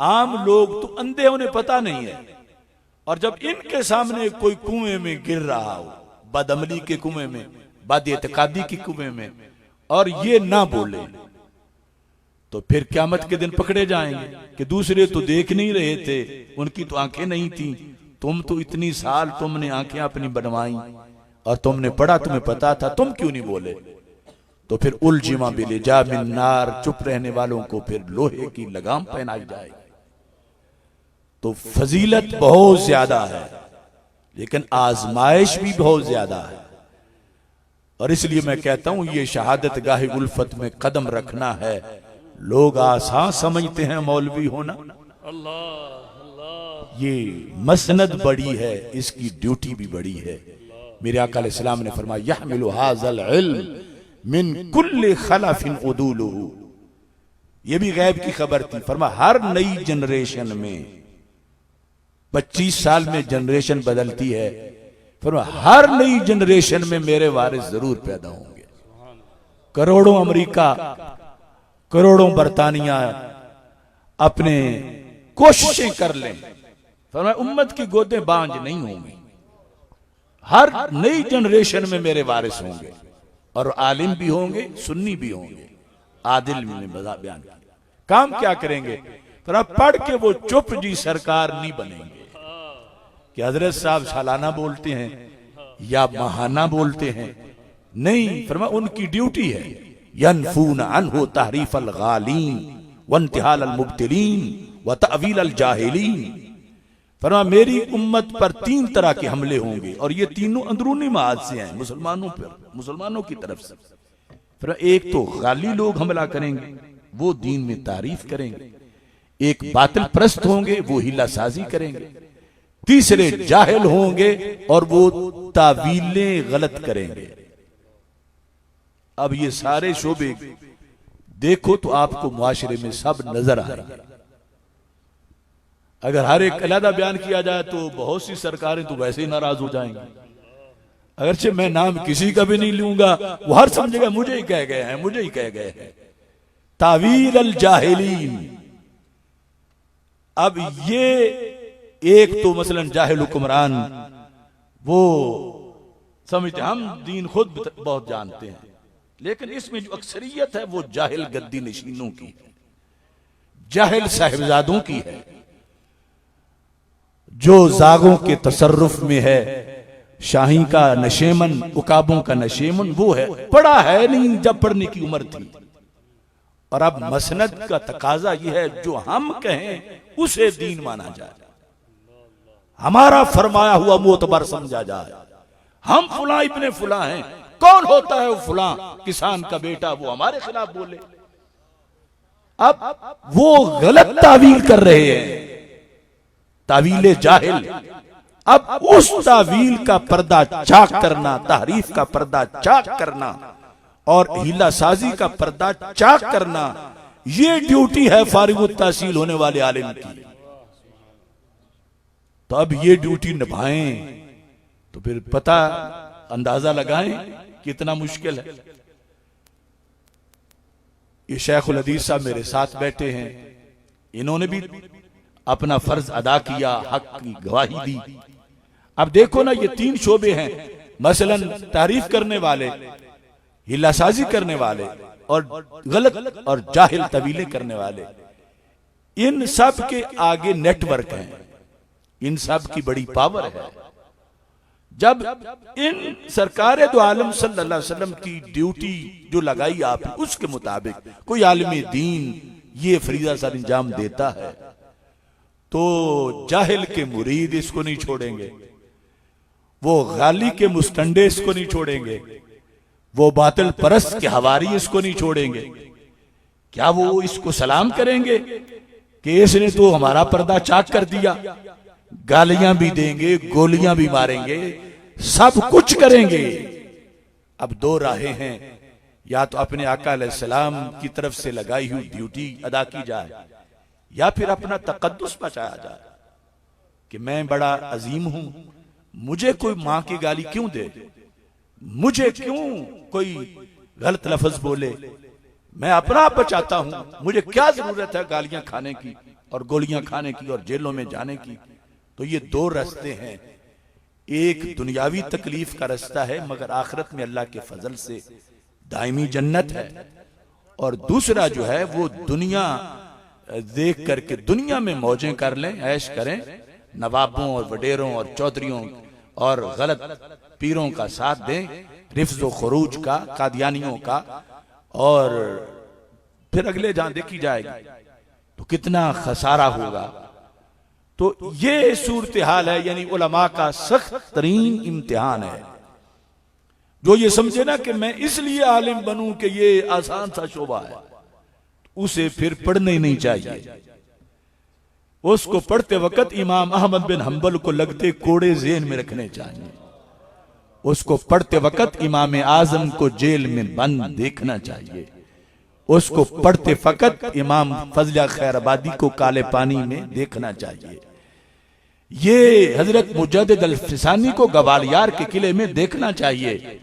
आम लोग तो अंधे, उन्हें पता नहीं है, और जब इनके सामने कोई कुएं में गिर रहा हो, बदअमली के कुएं में, बदएतिकादी के कुएं में, और ये ना बोले, तो फिर क़यामत के दिन पकड़े जाएंगे कि दूसरे तो देख नहीं रहे थे, उनकी तो आंखें नहीं थी, तुम तो इतनी साल तुमने आंखें अपनी बनवाई और तुमने पढ़ा, तुम्हें पता था, तुम क्यों नहीं बोले। तो फिर उलजिमा बिलिजा मिन नार, चुप रहने वालों को फिर लोहे की लगाम पहनाई जाएगी। तो फजीलत बहुत ज्यादा है, लेकिन आजमाइश भी बहुत ज्यादा है। और इसलिए मैं कहता हूं ये शहादत गाहे उल्फत में कदम रखना है। लोग आसान समझते हैं मौलवी होना, ये मसनद बड़ी है, इसकी ड्यूटी भी बड़ी है। मेरे आका अलैहिस्सलाम ने फरमाया यहमिलु हाज़ल इल्म मिन कुल्li खलफिन उदूलुहु, ये भी गैब की खबर थी। फरमाया हर नई जनरेशन में 25 साल में जनरेशन बदलती है, फरमाया हर नई जनरेशन में मेरे वारिस जरूर पैदा होंगे। करोड़ों अमेरिका, करोड़ों बरतानिया अपने कोशिशें कर लें, फरमाया उम्मत की गोदें बांझ नहीं होंगी, हर नई जनरेशन में मेरे वारिस होंगे और आलिम भी होंगे, सुन्नी भी होंगे, आदिल में बयान किया। काम क्या करेंगे? फरमाया पढ़ के वो चुप जी सरकार नहीं बनेंगे कि हजरत साहब सालाना बोलते हैं या माहाना बोलते हैं, नहीं। फरमाया उनकी ड्यूटी है यनफून अन्हु तहरीफ अल गालीन व इंतिहाल अल मुब्तिलीन व तअवील अल जाहिलीन, फरमा मेरी उम्मत पर 3 तरह के हमले होंगे और ये तीनों अंदरूनी महाज से हैं, मुसलमानों पर, मुसलमानों की तरफ से। फिर एक तो गाली लोग हमला करेंगे, वो दीन में तारीफ करेंगे। एक बातिल प्रस्त होंगे, वो हिला साजी करेंगे। तीसरे जाहिल होंगे और वो तावीलें गलत करेंगे। अब ये सारे शोबे देखो तो आपको मुआशरे में सब नजर आएंगे। अगर हर एक अलहदा बयान किया जाए तो बहुत सी सरकारें तो वैसे ही नाराज हो जाएंगी। अगरचे मैं नाम किसी का भी नहीं लूंगा, वो हर समझेगा मुझे ही कह गए हैं, मुझे ही कह गए हैं। तावील अल जाहिलीन। अब ये एक तो मसलन जाहिल हुक्मरान वो समझते हम दीन खुद बहुत जानते हैं, लेकिन इसमें जो अक्सरियत है वो जाहिल गद्दी नशीनों की है, जाहिल साहिबजादों की है, जो जागों के तसर्रुफ में है। शाही का नशेमन, उकाबों का नशेमन वो है, पढ़ा है नहीं जब पढ़ने की उम्र थी। और अब मसनद का तकाजा यह है जो हम कहें उसे दीन माना जाए, हमारा फरमाया हुआ मोतबर समझा जाए। हम फुला इब्ने फुला हैं, कौन होता है वो फुला किसान का बेटा, वो हमारे खिलाफ बोले। अब वो गलत तावील कर रहे हैं, तावीले जाहिल। अब उस तावील का पर्दा चाक करना, तहरीफ का पर्दा चाक करना और हीला साजी का पर्दा चाक करना, ये ड्यूटी है फारिगुत तहसील होने वाले आलिम की। तो अब ये ड्यूटी निभाएं तो फिर पता अंदाजा लगाएं कितना मुश्किल है। ये शेखुल हदीस साहब मेरे साथ बैठे हैं, इन्होंने भी अपना फर्ज अदा किया, हक की गवाही दी। अब देखो ना, ये 3 शोबे हैं, मसलन तारीफ करने वाले, हिलासाजी करने वाले और गलत और जाहिल तवीलें करने वाले। इन सब के आगे नेटवर्क है, इन सब की बड़ी पावर है। जब इन सरकार दो आलम सल्लल्लाहु अलैहि वसल्लम की ड्यूटी जो लगाई आप, उसके मुताबिक कोई आलिम दीन ये फरीजा सर अंजाम देता है तो जाहिल के मुरीद इसको नहीं छोड़ेंगे, वो गाली के मुस्तंडे इसको नहीं छोड़ेंगे, वो बातिल परस्त के हवारी इसको नहीं छोड़ेंगे। क्या वो इसको सलाम करेंगे कि इसने तो हमारा पर्दा चाक कर दिया? गालियां भी देंगे, गोलियां भी मारेंगे, सब कुछ करेंगे। अब 2 राहें हैं, या तो अपने आका अलैहिस्सलाम की तरफ से लगाई हुई ड्यूटी अदा की जाए, या फिर अपना तकद्दुस बचाया जाए कि मैं बड़ा अजीम हूं, मुझे कोई मां की गाली क्यों दे, मुझे क्यों कोई गलत लफ्ज बोले, मैं अपना आप बचाता हूं, मुझे क्या जरूरत है गालियां खाने की और गोलियां खाने की और जेलों में जाने की। तो ये 2 रास्ते हैं, एक दुनियावी तकलीफ का रास्ता है मगर आखिरत में अल्लाह के फजल से दायमी जन्नत है, और दूसरा जो है वो दुनिया देख करके दुनिया में मौजें कर लें, ऐश करें, नवाबों और वडेरों और चौधरियों और गलत पीरों का साथ दें, रिफ्ज़ व खुरूज का, कादियानियों का, और फिर अगले जहां देखी जाएगी तो कितना खसारा होगा। तो ये सूरत हाल है, यानी उलमा का सख्त तरीन इम्तिहान है। जो ये समझे ना कि मैं इसलिए आलिम बनूं कि ये आसान सा शोबा है, उसे फिर पढ़ना ही नहीं चाहिए। उसको पढ़ते वक्त इमाम अहमद बिन हंबल को लगते कोड़े ज़हन में रखने चाहिए। उसको पढ़ते वक्त इमाम आजम को जेल में बंद देखना चाहिए। उसको पढ़ते वक्त इमाम फजला खैराबादी को काले पानी में देखना चाहिए। ये हजरत मुजद्दिद अल-फिसानी को ग्वालियर के किले में देखना चाहिए।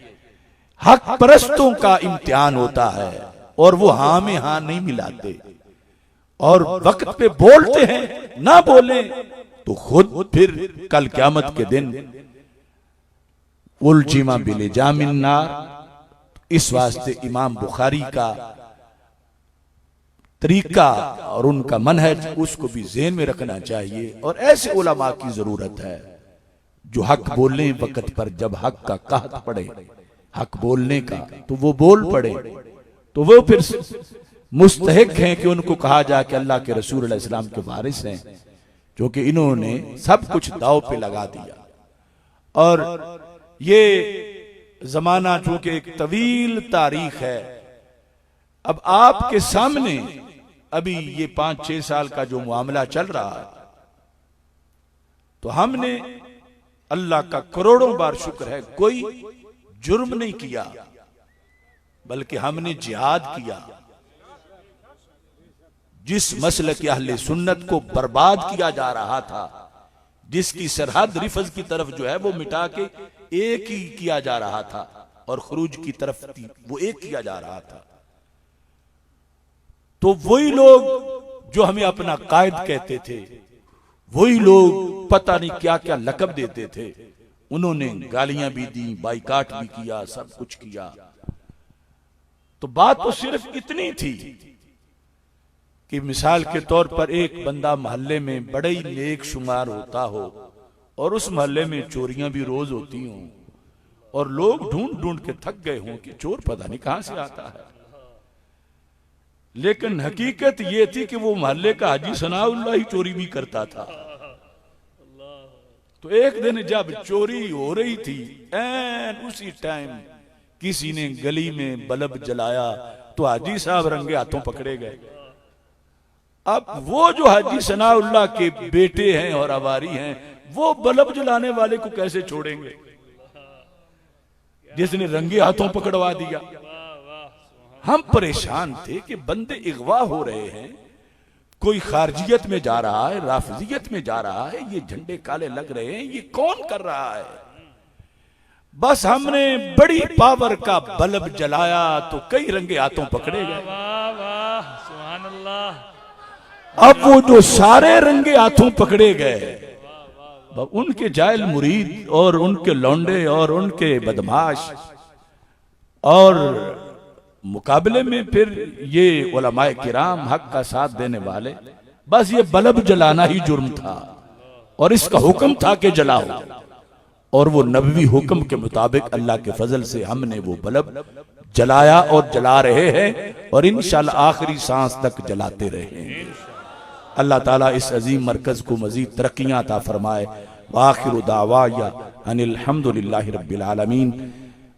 हक परस्तों का इम्तिहान होता है और वो हाँ में हाँ नहीं मिलाते और वक्त पे बोलते हैं, ना बोले तो खुद फिर कल क़यामत के दिन उलजिमा बिल जामिन नार। इस वास्ते इमाम बुखारी का तरीका और उनका मनहज उसको भी ज़हन में रखना चाहिए। और ऐसे उलमा की जरूरत है जो हक बोलने वक्त पर जब हक का कहत पड़े, हक बोलने का, तो वो बोल पड़े, तो वो फिर मुस्तहिक हैं कि उनको कहा जाए कि अल्लाह के रसूल अलैहि सलाम के वारिस हैं। क्योंकि इन्होंने सब कुछ दाव पे लगा दिया। और ये जमाना चूंकि एक तवील तारीख है, अब आपके सामने अभी ये 5-6 साल का जो मामला चल रहा है, तो हमने अल्लाह का करोड़ों बार शुक्र है कोई जुर्म नहीं किया, बल्कि हमने जिहाद किया। जिस मसलक अहले सुन्नत को बर्बाद किया जा रहा था, जिसकी सरहद रिफज की तरफ जो है वो मिटा के एक ही किया जा रहा था, और खरूज की तरफ वो एक किया जा रहा था, तो वही लोग जो हमें अपना कायद कहते थे, वही लोग पता नहीं क्या क्या लकब देते थे, उन्होंने गालियां भी दी, बाइकाट भी किया, सब कुछ किया। तो बात तो सिर्फ इतनी थी कि मिसाल के तौर पर एक बंदा मोहल्ले में बड़े ही नेक शुमार होता हो और उस मोहल्ले में चोरियां भी रोज होती हों, और लोग ढूंढ ढूंढ के थक गए हों कि चोर पता नहीं कहां से आता है, लेकिन हकीकत यह थी कि वो मोहल्ले का हाजी सनाउल्लाह ही चोरी भी करता था। तो एक दिन जब चोरी हो रही थी, एन उसी टाइम किसी ने गली में बल्ब जलाया, तो हाजी साहब रंगे हाथों पकड़े गए। अब वो जो हाजी सनाउल्लाह के बेटे हैं और अवारी हैं, वो बल्ब जलाने वाले को कैसे छोड़ेंगे जिसने रंगे हाथों पकड़वा दिया। हम परेशान थे कि बंदे इगवा हो रहे हैं, कोई खारजियत में जा रहा है, राफजियत में जा रहा है, ये झंडे काले लग रहे हैं, ये कौन कर रहा है। बस हमने बड़ी पावर का बल्ब जलाया तो कई रंगे हाथों पकड़े गए। सुभान अल्लाह। अब वो जो सारे रंगे हाथों पकड़े गए, उनके जाहिल मुरीद और उनके लौंडे और उनके बदमाश, और मुकाबले में फिर ये उलमाए किराम हक का साथ देने वाले, बस ये बल्ब जलाना ही जुर्म था और इसका हुक्म था कि जलाओ, और वो नबवी हुक्म के मुताबिक अल्लाह के फजल से हमने वो बल्ब जलाया और जला रहे हैं, और इंशाअल्लाह आखिरी सांस तक जलाते रहेंगे। अल्लाह ताला इस अजीम मरकज को मजीद तरक्कियां अता फरमाए। वाखिरु दावाया अनिल हम्दुलिल्लाहि रब्बिल आलमीन।